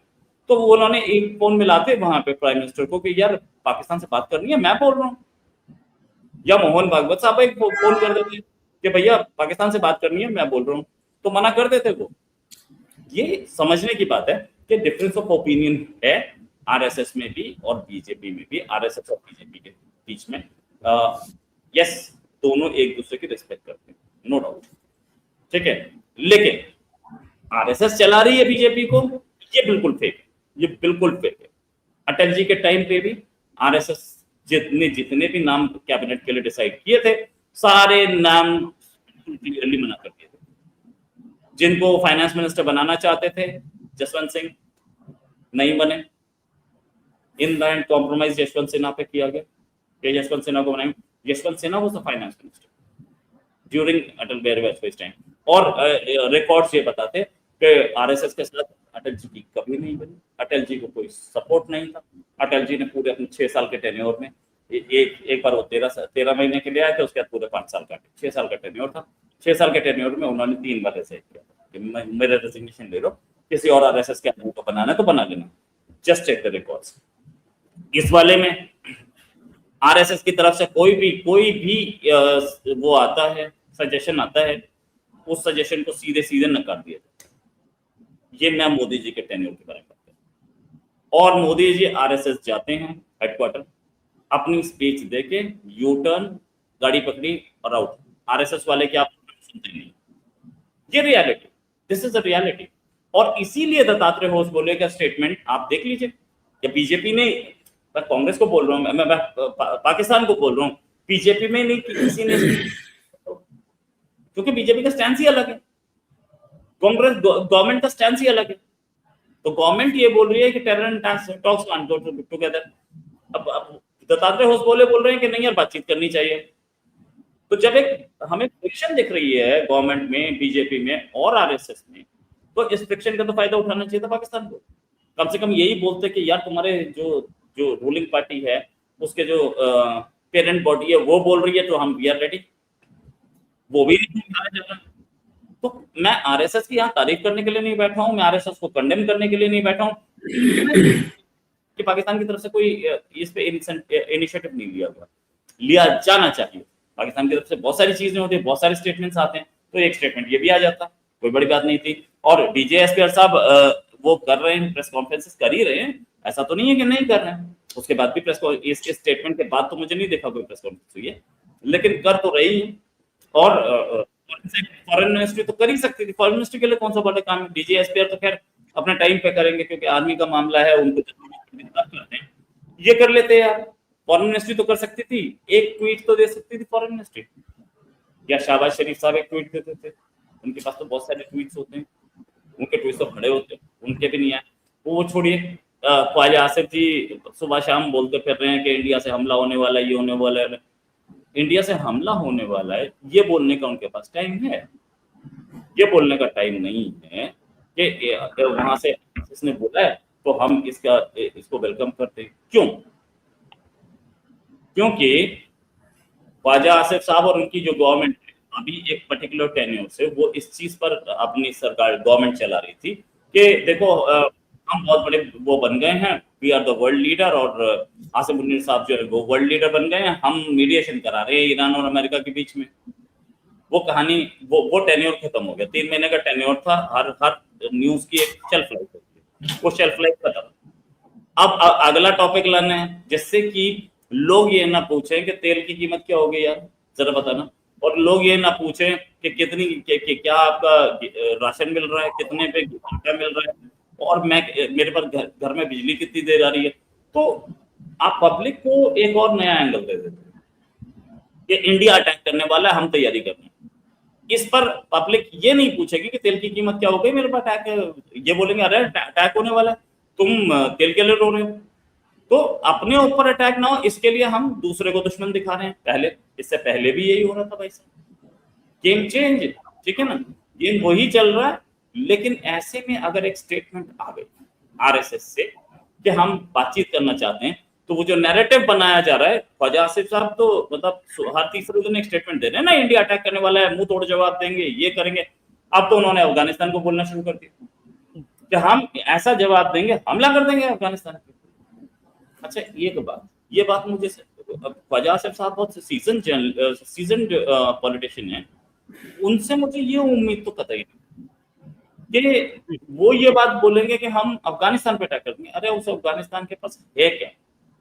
तो वो उन्होंने एक फोन मिलाते वहां पे प्राइम मिनिस्टर को कि यार पाकिस्तान से बात करनी है, मैं बोल रहा हूँ, या मोहन भागवत साहब एक फोन कर देते कि भैया पाकिस्तान से बात करनी है, मैं बोल रहा हूँ, तो मना कर देते वो। ये समझने की बात है कि डिफरेंस ऑफ ओपिनियन है आरएसएस में भी और बीजेपी में भी, आरएसएस और बीजेपी के बीच में। यस, दोनों एक दूसरे की रिस्पेक्ट करते हैं, नो डाउट, ठीक है। लेकिन आरएसएस चला रही है बीजेपी को, ये बिल्कुल फेक है, ये बिल्कुल फेक है। अटल जी के टाइम पे भी आरएसएस जितने भी नाम कैबिनेट के लिए डिसाइड किए थे, सारे नाम क्लियरली मना कर दिए थे। जिनको फाइनेंस मिनिस्टर बनाना चाहते थे जसवंत सिंह, नहीं बने। In the end compromise Yashwant Sinha पे किया गया कि यशवंत सिन्हा को बनाएंगे। Yashwant Sinha was the finance minister during Atal Bihari Vajpayee time, और रिकॉर्ड्स ये बताते कि आरएसएस के साथ अटल जी की कभी नहीं बनी, अटल जी को कोई सपोर्ट नहीं था। अटल जी ने पूरे अपने 6 साल के टेन्योर में एक बार वो 13 महीने के लिए आए थे, उसके बाद पूरे 5 साल का 6 साल का टेन्योर था। 6 साल के टेन्योर में उन्होंने 3 बार ऐसे किया कि मेरे रेजिग्नेशन ले लो, किसी और आरएसएस के आदमी को बनाना है तो बना लेना, जस्ट चेक द रिकॉर्ड्स। इस वाले में आरएसएस की तरफ से कोई भी वो आता है, सजेशन आता है, उस सजेशन को सीधे सीधे नकार दिया जाता है। ये मैं मोदी जी के टेन्योर के बारे में बात करता हूं। और मोदी जी आरएसएस जाते हैं हेडक्वार्टर, अपनी स्पीच देके यू टर्न, गाड़ी पकड़ी और आउट। आरएसएस वाले की आप सुनते नहीं, ये reality, this is a reality. और इसीलिए दत्तात्रेय होसबोले का स्टेटमेंट आप देख लीजिए कि बीजेपी ने, मैं कांग्रेस को बोल रहा हूँ, मैं पाकिस्तान को बोल रहा हूँ, बीजेपी में नहीं किसी ने, क्योंकि बीजेपी का स्टैंड ही अलग है, कांग्रेस गवर्नमेंट का स्टैंड ही अलग है। तो गवर्नमेंट ये बोल रही है कि terror and talks can't go together. अब दत्तात्रेय होसबोले बोल रहे हैं कि नहीं यार बातचीत करनी चाहिए। तो जब एक हमें फ्रिक्शन दिख रही है गवर्नमेंट में, बीजेपी में और आरएसएस में, तो इस फ्रिक्शन का तो फायदा उठाना चाहिए था पाकिस्तान को। कम से कम यही बोलते कि यार तुम्हारे जो रूलिंग पार्टी है उसके जो पेरेंट बॉडी है वो बोल रही है तो हम वी आर रेडी, वो भी नहीं उठाया जा रहा। तो मैं आरएसएस की यहाँ तारीफ करने के लिए नहीं बैठा हूँ, मैं आरएसएस को कंडेम करने के लिए नहीं बैठा हूँ कि पाकिस्तान की तरफ से कोई इस पे इनिशिएटिव नहीं लिया जाना चाहिए। पाकिस्तान की तरफ से बहुत सारी चीजें होती है, बहुत सारे स्टेटमेंट्स आते हैं, तो एक स्टेटमेंट ये भी आ जाता, कोई बड़ी बात नहीं थी। और डीजीएसपीआर साहब वो कर रहे हैं, प्रेस कॉन्फ्रेंसेस कर ही रहे हैं, ऐसा तो नहीं है कि नहीं कर रहे हैं। उसके बाद भी इस स्टेटमेंट के बाद तो मुझे नहीं देखा कोई प्रेस कॉन्फ्रेंस हुई है, लेकिन कर तो रही है। और फॉरेन मिनिस्ट्री तो कर ही सकती थी, फॉरेन मिनिस्ट्री के लिए कौन सा बड़ा काम है। डीजीएसपीआर तो खैर अपने टाइम पे करेंगे क्योंकि आर्मी का मामला है, उनको करते हैं, ये कर लेते यार। फॉरेन मिनिस्ट्री तो कर सकती थी, एक ट्वीट तो दे सकती थी फॉरेन मिनिस्ट्री, या शहबाज शरीफ साहब एक ट्वीट देते थे, उनके पास तो बहुत सारे ट्वीट्स होते हैं, उनके ट्वीट्स तो खड़े होते हैं, उनके भी नहीं आए। वो छोड़िए, ख्वाजा आसिफ जी सुबह शाम बोलते फिर रहे हैं कि इंडिया से हमला होने वाला है, ये होने वाला है। इंडिया से हमला होने वाला है ये बोलने का उनके पास टाइम है? ये बोलने का टाइम नहीं है कि वहां से इसने बोला है तो हम इसको वेलकम करते हैं। क्यों? क्योंकि ख्वाजा आसिफ साहब और उनकी जो गवर्नमेंट है, अभी एक पर्टिकुलर टेन्योर से वो इस चीज पर अपनी सरकार गवर्नमेंट चला रही थी कि देखो हम बहुत बड़े वो बन गए हैं, we are the world leader, और आसिम मुनीर साहब जो है वो वर्ल्ड लीडर बन गए हैं, हम मीडिएशन करा रहे हैं ईरान और अमेरिका के बीच में। वो कहानी वो टेन्योर खत्म हो गया। 3 महीने का टेन्योर था, हर न्यूज की एक शेल्फ लाइफ होती है, वो शेल्फ लाइफ खत्म। अब अगला टॉपिक लाना है जिससे कि लोग ये ना पूछें कि तेल की कीमत क्या हो गई यार, जरा बताना, और लोग ये ना पूछें कि कितनी क्या आपका राशन मिल रहा है, कितने पे आटा मिल रहा है, और मेरे पास घर में बिजली कितनी देर आ रही है। तो आप पब्लिक को एक और नया एंगल दे देते हैं कि इंडिया अटैक करने वाला है, हम तैयारी कर रहे हैं। इस पर पब्लिक ये नहीं पूछेगी कि तेल की कीमत क्या हो गई, मेरे पास अटैक, ये बोलेंगे अरे अटैक होने वाला है, तुम तेल के लिए रो रहे हो। तो अपने ऊपर अटैक ना हो इसके लिए हम दूसरे को दुश्मन दिखा रहे हैं। पहले इससे पहले भी यही हो रहा था भाई साहब, गेम चेंज, ठीक है ना, गेम वही चल रहा है। लेकिन ऐसे में अगर एक स्टेटमेंट आ गई आरएसएस से कि हम बातचीत करना चाहते हैं, तो वो जो नैरेटिव बनाया जा रहा है, ख्वाजा आसिफ साहब तो मतलब हर तीसरे दिन एक स्टेटमेंट दे रहे हैं ना, इंडिया अटैक करने वाला है, मुंह तोड़ जवाब देंगे, ये करेंगे। अब तो उन्होंने अफगानिस्तान को बोलना शुरू कर दिया कि हम ऐसा जवाब देंगे, हमला कर देंगे अफगानिस्तान पे। अच्छा ये बात मुझे ख्वाजा आसिफ साहब बहुत सीजन पॉलिटिशियन है, उनसे मुझे ये उम्मीद तो कतई नहीं कि वो ये बात बोलेंगे कि हम अफगानिस्तान पे अटैक कर देंगे। अरे उस अफगानिस्तान के पास है क्या?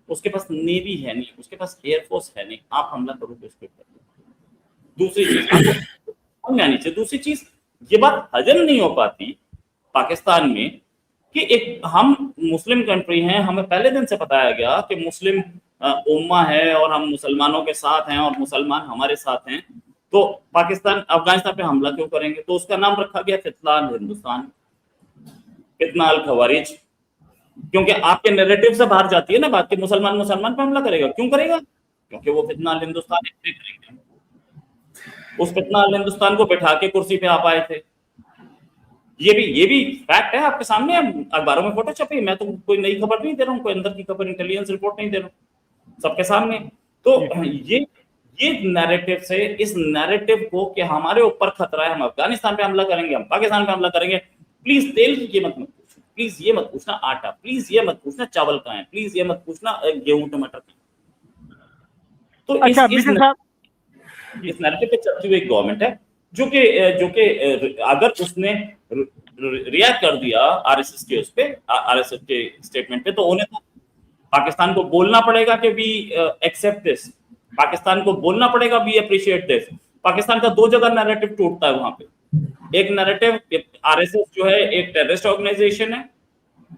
उसके पास नेवी है नहीं, उसके पास एयरफोर्स है नहीं, आप हमला करोगे उस पर। दूसरी चीज दूसरी चीज ये बात हजम नहीं हो पाती पाकिस्तान में कि एक हम मुस्लिम कंट्री हैं, हमें पहले दिन से बताया गया कि मुस्लिम उम्मा है और हम मुसलमानों के साथ हैं और मुसलमान हमारे साथ हैं, तो पाकिस्तान अफगानिस्तान पे हमला क्यों करेंगे? तो उसका नाम रखा गया फितना अल हिंदुस्तान, फितना अल खवारिज, क्योंकि आपके नैरेटिव से बाहर जाती है ना बात कि मुसलमान पे हमला करेगा। क्यों करेगा? क्योंकि वो फितना अल हिंदुस्तान करेंगे। उस फितना अल हिंदुस्तान को बैठा के कुर्सी पे आप आए थे। ये भी फैक्ट है आपके सामने, अखबारों में फोटो छपी, मैं तो कोई नई खबर नहीं दे रहा हूँ, कोई अंदर की खबर, इंटेलिजेंस रिपोर्ट नहीं दे रहा हूँ, सबके सामने। तो ये नैरेटिव से, इस नैरेटिव को कि हमारे ऊपर खतरा है, हम अफगानिस्तान पे हमला करेंगे, हम पाकिस्तान पे हमला करेंगे, प्लीज तेल की कीमत मत पूछो, प्लीज ये मत पूछना आटा, प्लीज ये मत पूछना चावल कहाँ है, प्लीज ये मत पूछना गेहूं टमाटर कहाँ। तो अच्छा, इस नैरेटिव पे चलती हुई एक गवर्नमेंट है जो कि अगर उसने रिएक्ट कर दिया आरएसएस के स्टेटमेंट पे, तो उन्हें तो पाकिस्तान को बोलना पड़ेगा कि वी एक्सेप्ट दिस, पाकिस्तान को बोलना पड़ेगा वी अप्रिशिएट दिस। पाकिस्तान का 2 जगह नैरेटिव टूटता है वहां पे। एक नैरेटिव, आरएसएस जो है एक टेररिस्ट ऑर्गेनाइजेशन है,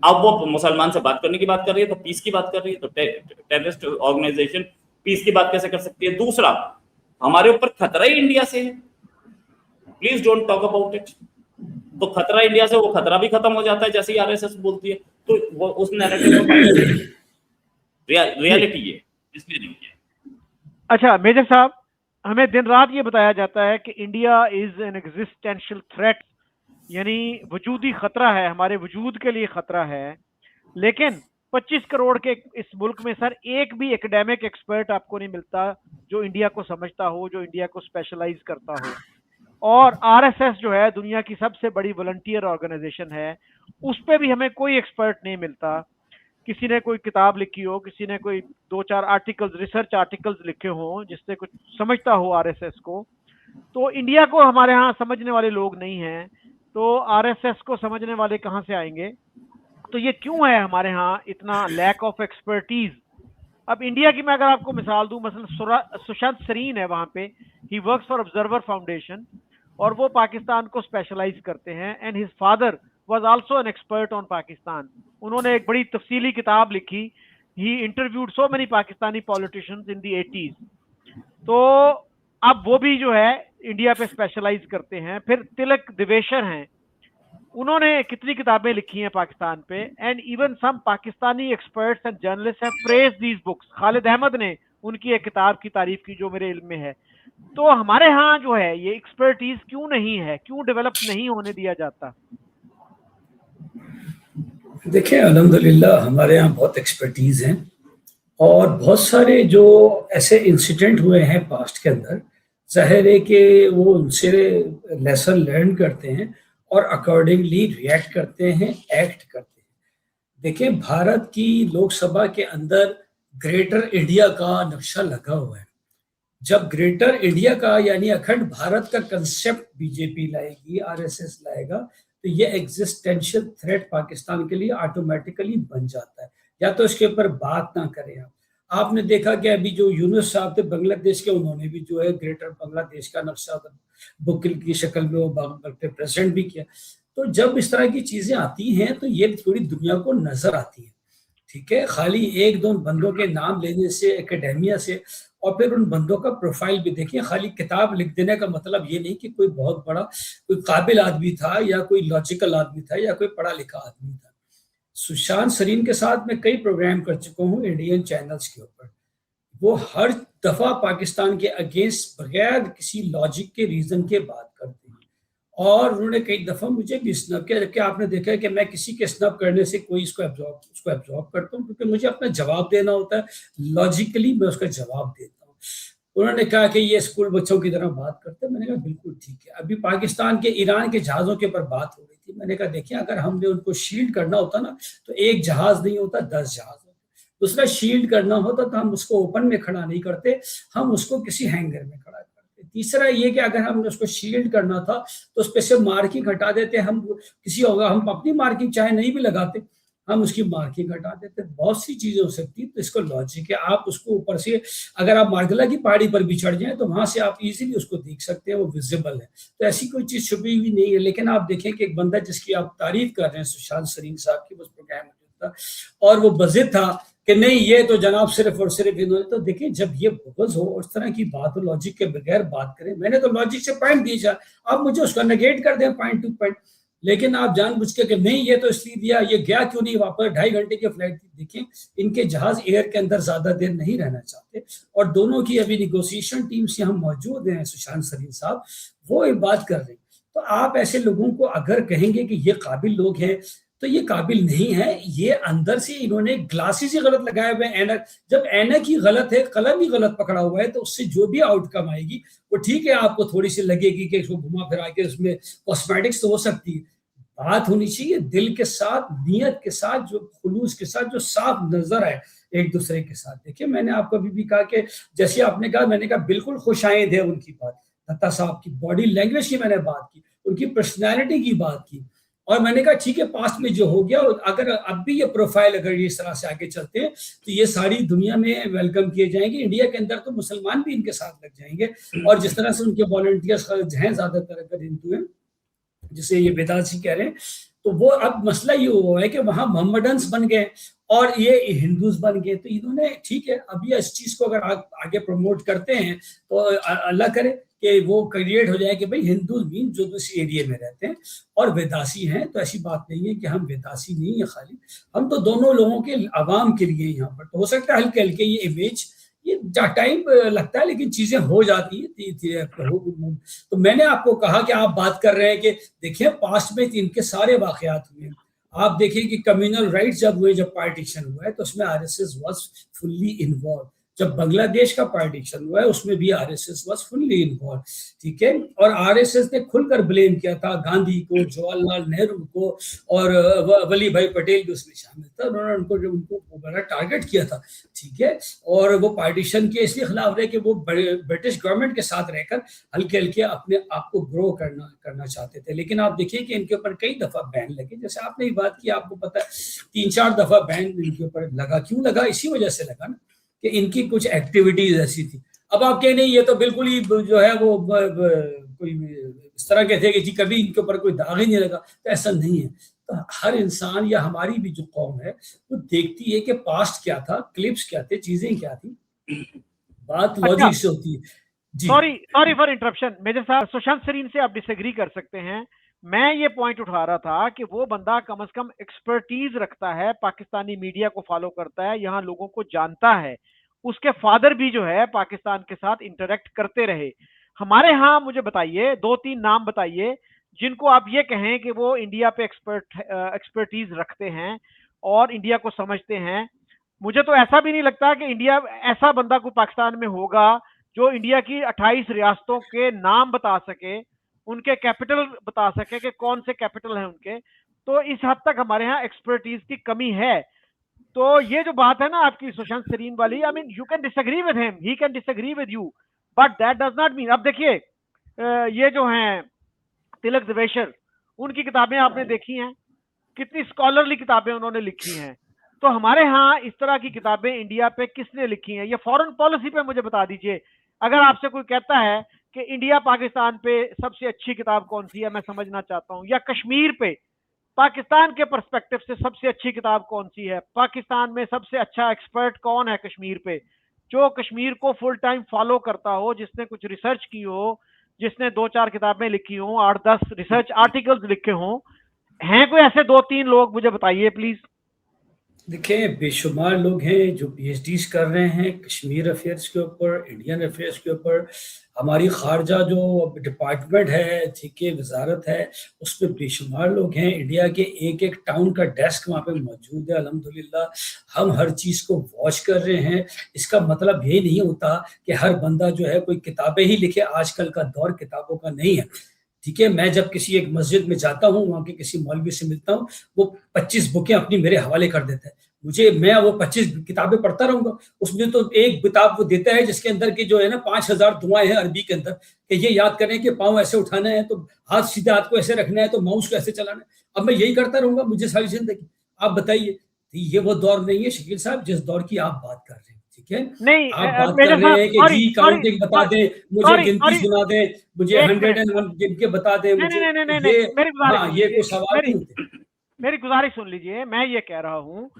अब वो मुसलमान से बात करने की बात कर रही है, तो पीस की बात कर रही है, तो टेररिस्ट ऑर्गेनाइजेशन पीस की बात कैसे कर सकती है? दूसरा, हमारे ऊपर खतरा ही इंडिया से है, please don't talk about it. तो खतरा इंडिया से, वो खतरा भी खत्म हो जाता है जैसे ही आरएसएस बोलती है, तो वो उस नैरेटिव में रियलिटी है, इसलिए नहीं किया। अच्छा मेजर साहब, हमें दिन रात ये बताया जाता है कि India is an existential threat, यानी वजूदी खतरा है, हमारे वजूद के लिए खतरा है। लेकिन 25 करोड़ के इस मुल्क में सर एक भी एकेडमिक एक्सपर्ट आपको नहीं मिलता जो इंडिया को समझता हो, जो इंडिया को स्पेशलाइज करता हो। और आरएसएस जो है दुनिया की सबसे बड़ी वॉलंटियर ऑर्गेनाइजेशन है, उस पर भी हमें कोई एक्सपर्ट नहीं मिलता। किसी ने कोई किताब लिखी हो, किसी ने कोई 2-4 आर्टिकल्स, रिसर्च आर्टिकल्स लिखे हो जिससे कुछ समझता हो आरएसएस को, तो इंडिया को हमारे यहाँ समझने वाले लोग नहीं हैं, तो आरएसएस को समझने वाले कहाँ से आएंगे? तो ये क्यों है हमारे यहाँ इतना लैक ऑफ एक्सपर्टीज? अब इंडिया की मैं अगर आपको मिसाल दूं, मसलन सुशांत सरीन है वहाँ पे, he works for Observer Foundation, और वो पाकिस्तान को स्पेशलाइज करते हैं, and his father was also an expert on Pakistan. उन्होंने एक बड़ी तफसीली किताब लिखी, he interviewed so many Pakistani politicians in the 80s। तो अब वो भी जो है इंडिया पे स्पेशलाइज करते हैं। फिर तिलक दिवेशर हैं, उन्होंने कितनी किताबें लिखी हैं पाकिस्तान पे, and even some Pakistani experts and journalist have praised these books. Khalid Ahmed ने उनकी एक किताब की तारीफ की जो मेरे इल्म में है। तो हमारे यहाँ जो है ये एक्सपर्टीज क्यों नहीं है, क्यों डेवलप नहीं होने दिया जाता? देखिए, अल्हम्दुलिल्लाह हमारे यहाँ बहुत एक्सपर्टीज हैं, और बहुत सारे जो ऐसे इंसिडेंट हुए हैं पास्ट के अंदर जाहिर है कि वो उनसे लेसन लर्न करते हैं और अकॉर्डिंगली रिएक्ट करते हैं, एक्ट करते हैं। देखिए, भारत की लोकसभा के अंदर ग्रेटर इंडिया का नक्शा लगा हुआ है। जब ग्रेटर इंडिया का यानी अखंड भारत का कंसेप्ट बीजेपी लाएगी, आरएसएस लाएगा, तो ये एग्जिस्टेंशियल थ्रेट पाकिस्तान के लिए ऑटोमेटिकली बन जाता है। या तो इसके ऊपर बात ना करें आप। आपने देखा कि अभी जो यूनुस साहब थे बांग्लादेश के, उन्होंने भी जो है ग्रेटर बांग्लादेश का नक्शा बुक की शक्ल में वो प्रेजेंट भी किया। तो जब इस तरह की चीजें आती हैं तो ये पूरी दुनिया को नजर आती है। ठीक है, खाली एक दो बंदों के नाम लेने से, एकेडेमिया से, और फिर उन बंदों का प्रोफाइल भी देखिए। खाली किताब लिख देने का मतलब ये नहीं कि कोई बहुत बड़ा, कोई काबिल आदमी था या कोई लॉजिकल आदमी था या कोई पढ़ा लिखा आदमी था। सुशांत सरीन के साथ मैं कई प्रोग्राम कर चुका हूँ इंडियन चैनल्स के ऊपर। वो हर दफा पाकिस्तान के अगेंस्ट बगैर किसी लॉजिक के रीजन के बात करते हैं। और उन्होंने कई दफा मुझे भी स्नब किया, जबकि आपने देखा है कि मैं किसी के स्नब करने से कोई उसको एब्जॉर्ब करता हूँ, क्योंकि मुझे अपना जवाब देना होता है। लॉजिकली मैं उसका जवाब देता हूँ। उन्होंने कहा कि ये स्कूल बच्चों की तरह बात करते हैं। मैंने कहा बिल्कुल ठीक है। अभी पाकिस्तान के ईरान के जहाज़ों के ऊपर बात हो रही थी। मैंने कहा देखिए, अगर हमने उनको शील्ड करना होता ना, तो एक जहाज नहीं होता, 10 जहाज होते। दूसरा, शील्ड करना होता तो हम उसको ओपन में खड़ा नहीं करते, हम उसको किसी हैंगर में खड़ा करते। तीसरा ये कि अगर हमने उसको शील्ड करना था तो उस पर से मार्किंग हटा देते। हम किसी होगा, हम अपनी मार्किंग चाहे नहीं भी लगाते, हम उसकी मार्किंग हटा देते। बहुत सी चीजें हो सकती। तो इसको लॉजिक है। आप उसको ऊपर से, अगर आप मार्गला की पहाड़ी पर भी चढ़ जाएं तो वहां से आप इजीली उसको देख सकते हैं, वो विजिबल है। तो ऐसी कोई चीज छुपी हुई नहीं है। लेकिन आप देखें कि एक बंदा जिसकी आप तारीफ कर रहे हैं, सुशांत सरीन साहब की, उस प्रोग्राम में था और वो बज़िद था कि नहीं ये तो जनाब सिर्फ और सिर्फ इन्होंने। तो देखिए, जब ये बुग़्ज़ हो, उस तरह की बात हो, लॉजिक के बगैर बात करें। मैंने तो लॉजिक से पॉइंट दिया, आप मुझे उसका नेगेट कर दें पॉइंट टू पॉइंट। लेकिन आप जानबूझ के कि नहीं ये तो इसलिए दिया, ये गया क्यों नहीं वापस, 2.5 घंटे की फ्लाइट थी। देखिए, इनके जहाज एयर के अंदर ज्यादा देर नहीं रहना चाहते। और दोनों की अभी निगोसिएशन टीम से हम मौजूद हैं, सुशांत सरीन साहब वो ये बात कर रहे हैं। तो आप ऐसे लोगों को अगर कहेंगे कि ये काबिल लोग हैं, तो ये काबिल नहीं है। ये अंदर से इन्होंने ग्लासेस ही गलत लगाए हुए हैं। ऐनक, जब ऐनक ही गलत है, कलम ही गलत पकड़ा हुआ है, तो उससे जो भी आउटकम आएगी वो ठीक है। आपको थोड़ी सी लगेगी कि इसको घुमा फिरा के उसमें कॉस्मेटिक्स तो हो सकती है। बात होनी चाहिए दिल के साथ, नियत के साथ, जो खुलूस के साथ, जो साफ नजर है एक दूसरे के साथ। देखिए, मैंने आपको अभी भी कहा कि जैसे आपने कहा, मैंने कहा बिल्कुल खुशाइंद है उनकी बात। दत्ता साहब की बॉडी लैंग्वेज की मैंने बात की, उनकी पर्सनैलिटी की बात की। और मैंने कहा ठीक है, पास्ट में जो हो गया, अगर अब भी ये प्रोफाइल अगर इस तरह से आगे चलते हैं तो ये सारी दुनिया में वेलकम किए जाएंगे। इंडिया के अंदर तो मुसलमान भी इनके साथ लग जाएंगे। और जिस तरह से उनके वॉलंटियर्स हैं ज्यादातर अगर हिंदू हैं, जिसे ये वेदांसी कह रहे हैं, तो वो अब मसला ये हुआ है कि वहां मोहम्मडन्स बन गए और ये हिंदूज बन गए। तो इन्होंने ठीक है, अब ये इस चीज को अगर आगे प्रमोट करते हैं तो अल्लाह करे कि वो क्रिएट हो जाए कि भाई हिंदू मीन जो इस एरिया में रहते हैं और वेदासी हैं। तो ऐसी बात नहीं है कि हम वेदासी नहीं है, खाली हम तो दोनों लोगों के आवाम के लिए यहाँ पर। तो हो सकता है हल्के हल्के ये इमेज, ये टाइम लगता है, लेकिन चीजें हो जाती है। तो मैंने आपको कहा कि आप बात कर रहे हैं कि देखिए पास्ट में इनके सारे वाकयात हुए। आप देखिए कि कम्युनल राइट्स जब हुए, जब पार्टीशन हुआ है, तो उसमें आरएसएस वाज फुल्ली इन्वॉल्व। जब बांग्लादेश का पार्टीशन हुआ है, उसमें भी आरएसएस वाज फुल्ली इन्वॉल्व। ठीक है, और आरएसएस ने खुलकर ब्लेम किया था गांधी को, जवाहरलाल नेहरू को, और वली भाई पटेल भी उसमें शामिल था। उन्होंने उनको बड़ा टारगेट किया था। ठीक है, और वो पार्टीशन के इसलिए खिलाफ रहे कि वो ब्रिटिश गवर्नमेंट के साथ रहकर हल्के हल्के अपने आप को ग्रो करना चाहते थे। लेकिन आप देखिए कि इनके ऊपर कई दफा बैन लगे। जैसे आपने ही बात की, आपको पता है 3-4 दफा बैन इनके ऊपर लगा। क्यों लगा? इसी वजह से लगा ना कि इनकी कुछ एक्टिविटीज ऐसी थी। अब आप कह नहीं, ये तो बिल्कुल ही जो है वो कोई इस तरह के थे कि जी कभी इनके ऊपर कोई दाग ही नहीं लगा। तो ऐसा नहीं है। तो हर इंसान या हमारी भी जो कौम है वो देखती है कि पास्ट क्या था, क्लिप्स क्या थे, चीजें क्या थी। बात लॉजिक से होती है। जी सॉरी फॉर इंटरप्शन मेजर साहब। सुशांत सरीन से आप डिसएग्री कर सकते हैं। मैं ये पॉइंट उठा रहा था कि वो बंदा कम से कम एक्सपर्टीज रखता है, पाकिस्तानी मीडिया को फॉलो करता है, यहाँ लोगों को जानता है। उसके फादर भी जो है पाकिस्तान के साथ इंटरेक्ट करते रहे। हमारे यहाँ मुझे बताइए 2-3 नाम बताइए जिनको आप ये कहें कि वो इंडिया पे एक्सपर्टीज रखते हैं और इंडिया को समझते हैं। मुझे तो ऐसा भी नहीं लगता कि इंडिया ऐसा बंदा को पाकिस्तान में होगा जो इंडिया की 28 रियासतों के नाम बता सके, उनके कैपिटल बता सके कि कौन से कैपिटल हैं उनके। तो इस हद तक हमारे यहाँ एक्सपर्टीज की कमी है। तो ये जो बात है ना आपकी सुशांत सरीन वाली, I mean you can disagree with him, he can disagree with you, but that does not mean. अब देखिए ये जो हैं तिलक देवेश्वर, उनकी किताबें आपने देखी हैं, कितनी स्कॉलरली किताबें उन्होंने लिखी हैं। तो हमारे यहाँ इस तरह की किताबें इंडिया पे किसने लिखी हैं? ये फॉरेन पॉलिसी पे मुझे बता दीजिए। अगर आपसे कोई कहता है कि इंडिया पाकिस्तान पे सबसे अच्छी किताब कौन सी है, मैं समझना चाहता हूँ, या कश्मीर पे पाकिस्तान के पर्सपेक्टिव से सबसे अच्छी किताब कौन सी है, पाकिस्तान में सबसे अच्छा एक्सपर्ट कौन है कश्मीर पे, जो कश्मीर को फुल टाइम फॉलो करता हो, जिसने कुछ रिसर्च की हो, जिसने 2-4 किताबें लिखी हो, 8-10 रिसर्च आर्टिकल्स लिखे हों, हैं कोई ऐसे 2-3 लोग? मुझे बताइए प्लीज। देखिए, बेशुमार लोग हैं जो पीएचडीज कर रहे हैं कश्मीर अफेयर्स के ऊपर, इंडियन अफेयर्स के ऊपर। हमारी खारजा जो डिपार्टमेंट है, ठीक है, वजारत है, उसमें बेशुमार लोग हैं। इंडिया के एक एक टाउन का डेस्क वहाँ पे मौजूद है अल्हम्दुलिल्लाह। हम हर चीज़ को वॉच कर रहे हैं। इसका मतलब ये नहीं होता कि हर बंदा जो है कोई किताबें ही लिखे। आजकल का दौर किताबों का नहीं है, ठीक है। मैं जब किसी एक मस्जिद में जाता हूँ, वहाँ के किसी मौलवी से मिलता हूँ, वो 25 बुकें अपनी मेरे हवाले कर देता है। मैं वो 25 किताबें पढ़ता रहूंगा। उसमें तो एक किताब वो देता है जिसके अंदर की जो है ना 5000 दुआएं हैं अरबी के अंदर, कि ये याद करें कि पाँव ऐसे उठाना है, तो हाथ सीधे, हाथ को ऐसे रखना है, तो माउस को ऐसे चलाना है। अब मैं यही करता रहूंगा मुझे सारी जिंदगी। आप बताइए, ये वो दौर नहीं है शकील साहब जिस दौर की आप बात कर रहे हैं, ठीक है। नहीं आप बात कर रहे हैं कि जी काउंटिंग बता दें, मुझे गिनती सुना दें, मुझे 101 गिन के बता दें मुझे। ये कोई सवाल नहीं होते। मेरी गुजारिश सुन लीजिए। मैं ये कह रहा हूँ,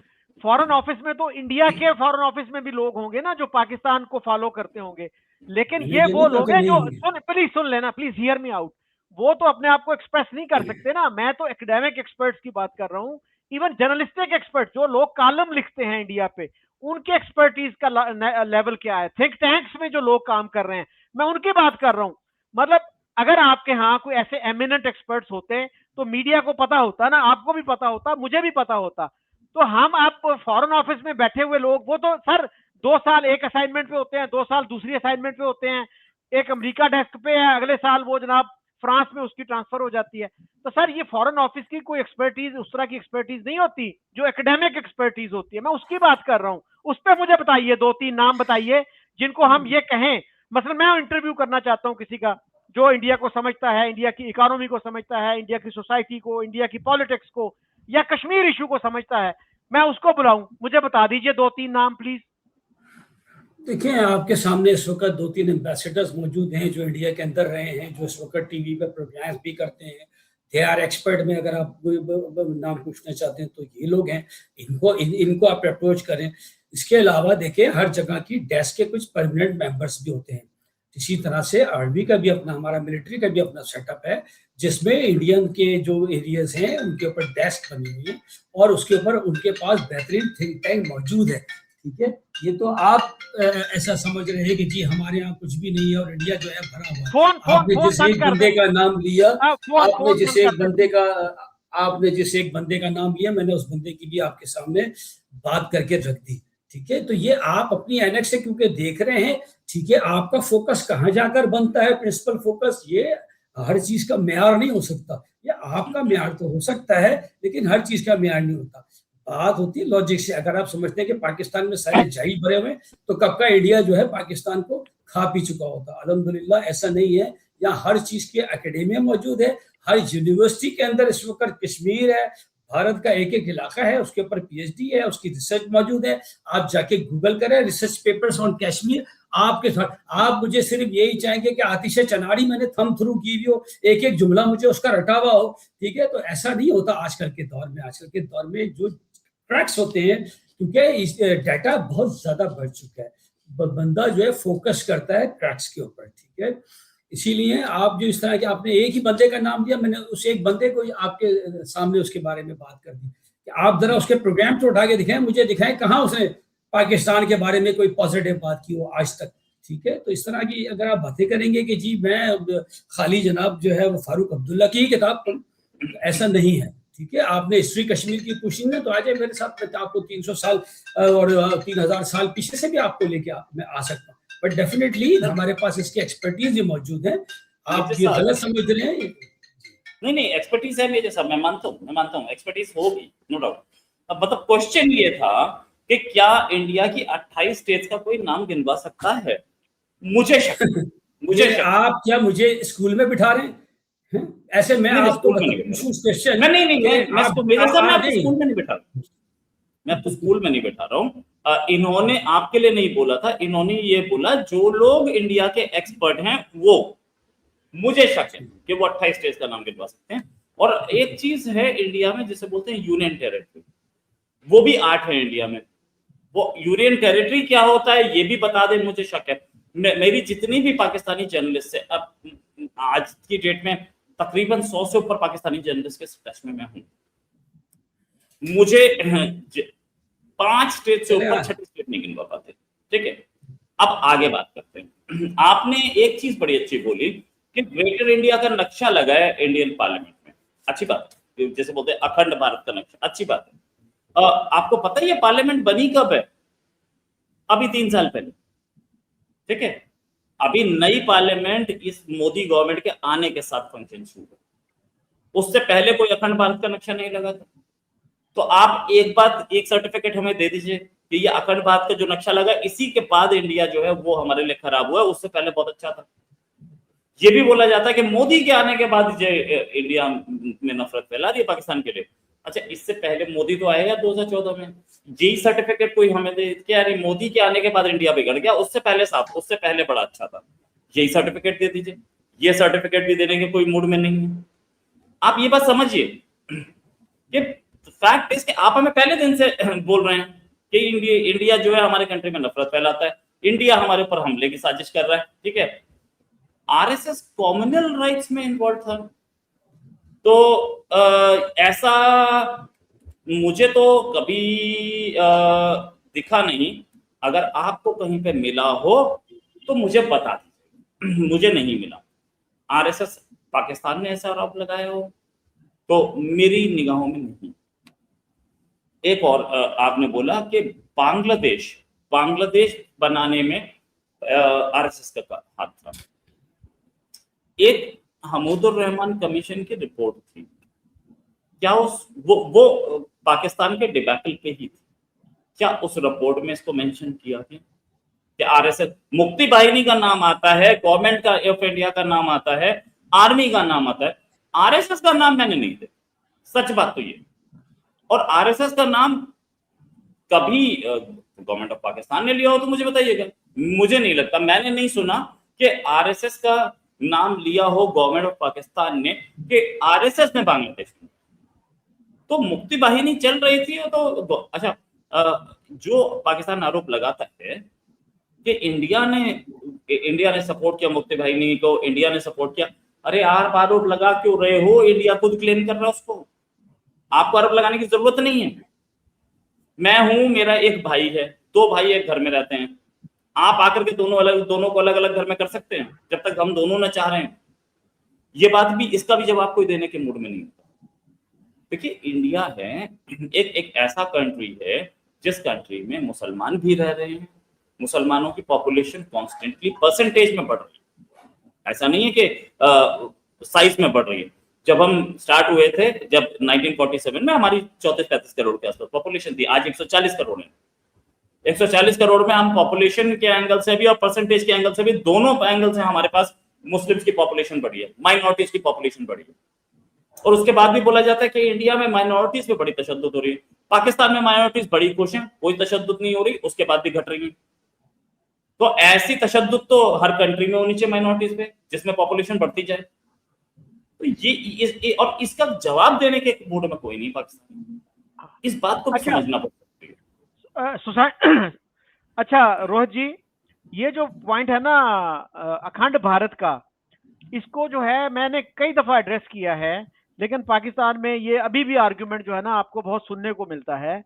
फॉरेन ऑफिस में तो इंडिया के फॉरेन ऑफिस में भी लोग होंगे ना जो पाकिस्तान को फॉलो करते होंगे, लेकिन ये वो लोग हैं जो, प्लीज सुन लेना, प्लीज हियर मी आउट। वो तो अपने आप को एक्सप्रेस नहीं कर सकते ना। मैं तो एकेडमिक एक्सपर्ट्स की बात कर रहा हूँ, इवन जर्नलिस्टिक एक्सपर्ट जो लोग कॉलम लिखते हैं इंडिया पे, उनके एक्सपर्टीज का लेवल क्या है। थिंक टैंक्स में जो लोग काम कर रहे हैं, मैं उनकी बात कर रहा हूँ। मतलब अगर आपके यहाँ कोई ऐसे एमिनेंट एक्सपर्ट्स होते तो मीडिया को पता होता ना, आपको भी पता होता, मुझे भी पता होता। तो हम आप फॉरेन ऑफिस में बैठे हुए लोग, वो तो सर 2 साल एक असाइनमेंट पे होते हैं, 2 साल दूसरी असाइनमेंट पे होते हैं, एक अमेरिका डेस्क पे है, अगले साल वो जनाब फ्रांस में उसकी ट्रांसफर हो जाती है। तो सर ये फॉरेन ऑफिस की कोई एक्सपर्टीज, उस तरह की एक्सपर्टीज नहीं होती जो एकेडमिक एक्सपर्टीज होती है। मैं उसकी बात कर रहा हूँ। उस पर मुझे बताइए 2-3 नाम बताइए जिनको हम ये कहें। मतलब मैं इंटरव्यू करना चाहता हूँ किसी का जो इंडिया को समझता है, इंडिया की इकोनॉमी को समझता है, इंडिया की सोसाइटी को, इंडिया की पॉलिटिक्स को, या कश्मीर इशू को समझता है, मैं उसको बुलाऊं। मुझे बता दीजिए 2-3 नाम प्लीज। देखिए, आपके सामने इस वक्त 2-3 एम्बेसडर्स मौजूद हैं जो इंडिया के अंदर रहे हैं, जो इस वक्त टीवी पर प्रोग्राम भी करते हैं। दे आर एक्सपर्ट में अगर आप नाम पूछना चाहते हैं तो ये लोग हैं, इनको आप अप्रोच करें। इसके अलावा देखिए, हर जगह की डेस्क के कुछ परमानेंट मेंबर्स भी होते हैं। इसी तरह से आर्मी का भी अपना, हमारा मिलिट्री का भी अपना सेटअप है जिसमें इंडियन के जो एरियाज हैं उनके ऊपर डेस्क बनी हुई है और उसके ऊपर उनके पास बेहतरीन थिंक टैंक मौजूद है, ठीक है। ये तो आप ऐसा समझ रहे हैं कि जी हमारे यहाँ कुछ भी नहीं है और इंडिया जो है भरा हुआ है। आपने जिस एक बंदे का नाम लिया, आपने जिस एक बंदे का नाम लिया, मैंने उस बंदे की भी आपके सामने बात करके रख दी, ठीक है। तो ये आप अपनी एनेक्स से क्योंकि देख रहे हैं, ठीक है, आपका फोकस कहाँ जाकर बनता है, प्रिंसिपल फोकस, ये हर चीज का म्यार नहीं हो सकता। ये आपका म्यार तो हो सकता है लेकिन हर चीज का म्यार नहीं होता। बात होती है लॉजिक से। अगर आप समझते हैं कि पाकिस्तान में सारे जाहिल भरे हुए तो कब का इंडिया जो है पाकिस्तान को खा पी चुका होता। अल्हम्दुलिल्लाह ऐसा नहीं है। यहाँ हर चीज के एकेडमिया मौजूद है। हर यूनिवर्सिटी के अंदर इस वक्त कश्मीर है, भारत का एक एक इलाका है, उसके ऊपर पीएचडी है, उसकी रिसर्च मौजूद है। आप जाके गूगल करें रिसर्च पेपर्स ऑन कश्मीर, आपके साथ। आप मुझे सिर्फ यही चाहेंगे कि आतिश चनारी मैंने थंब थ्रू की हुई हो, एक एक जुमला मुझे उसका रटा हुआ हो, ठीक है। तो ऐसा नहीं होता आजकल के दौर में। आजकल के दौर में जो ट्रैक्स होते हैं, क्योंकि डाटा बहुत ज्यादा बढ़ चुका है, बंदा जो है फोकस करता है ट्रैक्स के ऊपर, ठीक है। इसीलिए आप जो इस तरह के, आपने एक ही बंदे का नाम दिया, मैंने उस एक बंदे को आपके सामने उसके बारे में बात कर दी कि आप जरा उसके प्रोग्राम तो उठा के दिखाएं, मुझे दिखाएं कहाँ उसने पाकिस्तान के बारे में कोई पॉजिटिव बात की हो आज तक, ठीक है। तो इस तरह की अगर आप बातें करेंगे कि जी मैं खाली जनाब जो है वो फारूक अब्दुल्ला की किताब पढ़ूं, ऐसा नहीं है, ठीक है। आपने हिस्ट्री कश्मीर की पूछी ना, तो आ जाए मेरे साथ, मैं आपको 300 साल और 3000 साल पीछे से भी आपको लेके मैं आ सकता हूँ। बट डेफिनेटली हमारे पास इसकी एक्सपर्टीज भी मौजूद है। आप ये गलत समझ रहे हैं। नहीं, एक्सपर्टीज है मेरे साथ, मैं मानता हूँ एक्सपर्टीज होगी, नो डाउट। अब मतलब क्वेश्चन ये था कि क्या इंडिया की 28 स्टेट्स का कोई नाम गिनवा सकता है? मुझे शक। आप क्या मुझे स्कूल में बिठा रहे हैं? ऐसे मैं आपको पूछूं क्वेश्चन? मैं आपको स्कूल में नहीं बिठा रहा, मैं आपको स्कूल में नहीं बैठा रहा हूँ। इन्होंने आपके लिए नहीं बोला था, इन्होंने ये बोला जो लोग इंडिया के एक्सपर्ट हैं वो, मुझे शक है कि वो 28 स्टेट्स का नाम गिनवा सकते हैं। और एक चीज है इंडिया में जिसे बोलते हैं यूनियन टेरिटरी, वो भी 8 है इंडिया में। वो यूनियन टेरिटरी क्या होता है ये भी बता दें, मुझे शक है। मेरी जितनी भी पाकिस्तानी जर्नलिस्ट है, अब आज की डेट में तकरीबन 100 से ऊपर पाकिस्तानी जर्नलिस्ट के टच में मैं हूं। मुझे 5 स्टेट से ऊपर 6 स्टेट नहीं गिनवा पाते, ठीक है। अब आगे बात करते हैं। आपने एक चीज बड़ी अच्छी बोली कि ग्रेटर इंडिया का नक्शा लगा है इंडियन पार्लियामेंट में, अच्छी बात, जैसे बोलते हैं अखंड भारत का नक्शा, अच्छी बात है। आपको पता है ये पार्लियामेंट बनी कब है? अभी 3 साल पहले, ठीक है। अभी नई पार्लियामेंट इस मोदी गवर्नमेंट के आने के साथ फंक्शन शुरू हुआ, उससे पहले कोई अखंड भारत का नक्शा नहीं लगा था। तो आप एक सर्टिफिकेट हमें दे दीजिए कि ये अखंड भारत का जो नक्शा लगा, इसी के बाद इंडिया जो है वो हमारे लिए खराब हुआ है, उससे पहले बहुत अच्छा था। ये भी बोला जाता है कि मोदी के आने के बाद इंडिया में नफरत फैला रही है पाकिस्तान के लिए। अच्छा, इससे पहले मोदी तो आएगा 2014 में, जी सर्टिफिकेट कोई हमें दे क्या? अरे मोदी के आने के बाद इंडिया बिगड़ गया, उससे पहले साफ, उससे पहले बड़ा अच्छा था, यही सर्टिफिकेट दे दीजिए। ये सर्टिफिकेट भी देने के कोई मूड में नहीं है। आप ये बात समझिए कि फैक्ट इज कि आप हमें पहले दिन से बोल रहे हैं कि इंडिया जो है हमारे कंट्री में नफरत फैलाता है, इंडिया हमारे ऊपर हमले की साजिश कर रहा है, ठीक है। आरएसएस कॉम्युनल राइट्स में इन्वॉल्व था, तो ऐसा मुझे तो कभी दिखा नहीं। अगर आपको कहीं पे मिला हो तो मुझे बता दीजिए, मुझे नहीं मिला। आरएसएस पाकिस्तान ने ऐसा आरोप लगाया हो तो मेरी निगाहों में नहीं। एक और आपने बोला कि बांग्लादेश बनाने में आरएसएस का हाथ था। एक हमूदुर रहमान कमीशन की रिपोर्ट थी, क्या वो पाकिस्तान के डिबैकल पे ही थी? क्या उस रिपोर्ट में इसको मेंशन किया गया कि आरएसएस, मुक्ति बाहिनी का नाम आता है, गवर्नमेंट का ऑफ इंडिया का नाम आता है, आर्मी का नाम आता है, आरएसएस का नाम मैंने नहीं देखा, सच बात तो ये। और आरएसएस का नाम कभी गवर्नमेंट ऑफ पाकिस्तान ने लिया हो तो मुझे बताइएगा। मुझे नहीं लगता, मैंने नहीं सुना कि आरएसएस का नाम लिया हो गवर्नमेंट ऑफ पाकिस्तान ने कि आरएसएस ने बांग्लादेश में। तो मुक्ति बाहिनी चल रही थी तो अच्छा, जो पाकिस्तान आरोप लगाता है कि इंडिया ने सपोर्ट किया मुक्ति बाहिनी को, इंडिया ने सपोर्ट किया, अरे आप आरोप लगा क्यों रहे हो? इंडिया खुद क्लेम कर रहा है उसको, आपको आरोप लगाने की जरूरत नहीं है। मैं हूं, मेरा एक भाई है, 2 भाई एक घर में रहते हैं, आप आकर के दोनों को अलग अलग घर में कर सकते हैं जब तक हम दोनों ना चाह रहे हैं। ये बात भी, इसका भी जवाब कोई देने के मूड में नहीं होता। देखिए, इंडिया है एक ऐसा कंट्री है जिस कंट्री में मुसलमान भी रह रहे हैं, मुसलमानों की पॉपुलेशन कॉन्स्टेंटली परसेंटेज में बढ़ रही है, ऐसा नहीं है कि साइज में बढ़ रही है। जब हम स्टार्ट हुए थे, जब 1947 में हमारी 34-35 करोड़ के आसपास पॉपुलेशन थी, आज 140 करोड़ है। 140 करोड़ में हम पॉपुलेशन के एंगल से भी और परसेंटेज के एंगल से भी, दोनों एंगल से हमारे पास मुस्लिम्स की पॉपुलेशन बढ़ी है, माइनॉरिटीज की पॉपुलेशन बढ़ी है। और उसके बाद भी बोला जाता है कि इंडिया में माइनॉरिटीज पे बड़ी तशद्दुद हो रही है, पाकिस्तान में माइनॉरिटीज बड़ी खुश हैं, कोई तशद्दुद नहीं हो रही, उसके बाद भी घट रही है। तो ऐसी तशद्दुद तो हर कंट्री में होनी चाहिए माइनॉरिटीज पे, जिसमें पॉपुलेशन बढ़ती जाए। तो ये और इसका जवाब देने के मूड में कोई नहीं पाकिस्तान, इस बात को समझना पड़ता है। अच्छा रोहित जी, ये जो पॉइंट है ना अखंड भारत का, इसको जो है मैंने कई दफा एड्रेस किया है, लेकिन पाकिस्तान में ये अभी भी आर्गुमेंट जो है ना आपको बहुत सुनने को मिलता है।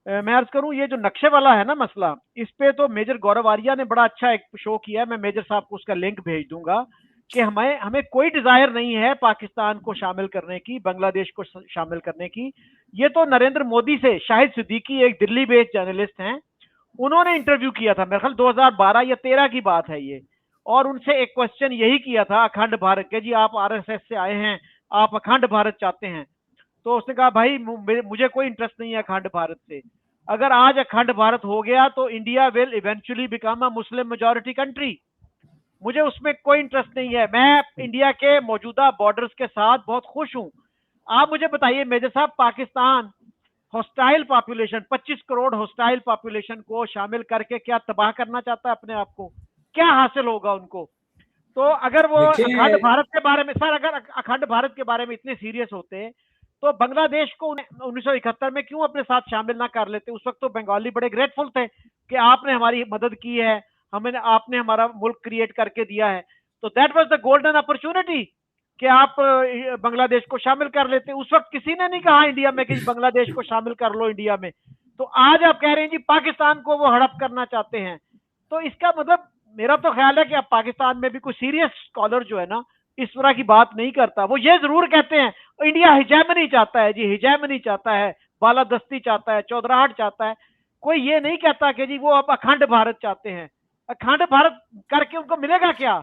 मैं अर्ज करूं, ये जो नक्शे वाला है ना मसला, इस पे तो मेजर गौरव आर्या ने बड़ा अच्छा एक शो किया है, मैं मेजर साहब को उसका लिंक भेज दूंगा कि हमें कोई डिजायर नहीं है पाकिस्तान को शामिल करने की, बांग्लादेश को शामिल करने की। ये तो नरेंद्र मोदी से, शाहिद सिद्दीकी एक दिल्ली बेस्ड जर्नलिस्ट हैं, उन्होंने इंटरव्यू किया था, मेरे ख्याल 2012 या 13 की बात है ये, और उनसे एक क्वेश्चन यही किया था अखंड भारत के, जी आप आरएसएस से आए हैं, आप अखंड भारत चाहते हैं, तो उसने कहा भाई मुझे कोई इंटरेस्ट नहीं है अखंड भारत से, अगर आज अखंड भारत हो गया तो India will eventually become a Muslim majority country, मुझे उसमें कोई इंटरेस्ट नहीं है, मैं इंडिया के मौजूदा बॉर्डर्स के साथ बहुत खुश हूं। आप मुझे बताइए मेजर साहब, Pakistan hostile population 25 crore hostile population को शामिल करके क्या तबाह करना चाहता है अपने आप को, क्या हासिल होगा उनको? तो अगर वो अखंड भारत के बारे में सर, अगर अखंड भारत के बारे में इतने सीरियस होते तो बांग्लादेश को 1971 में क्यों अपने साथ शामिल ना कर लेते? उस वक्त तो बंगाली बड़े ग्रेटफुल थे कि आपने हमारी मदद की है, हमें आपने हमारा मुल्क क्रिएट करके दिया है, तो that was the golden opportunity कि आप बांग्लादेश को शामिल कर लेते। उस वक्त किसी ने नहीं कहा इंडिया में कि बांग्लादेश को शामिल कर लो इंडिया में, तो आज आप कह रहे हैं जी पाकिस्तान को वो हड़प करना चाहते हैं। तो इसका मतलब मेरा तो ख्याल है कि अब पाकिस्तान में भी कोई सीरियस स्कॉलर जो है ना इस तरह की बात नहीं करता। वो ये जरूर कहते हैं इंडिया हिजैमनी चाहता है जी, हिजैमनी चाहता है, बालादस्ती चाहता है, चौधराहट चाहता है, कोई ये नहीं कहता कि जी वो अब अखंड भारत चाहते हैं। अखंड भारत करके उनको मिलेगा क्या?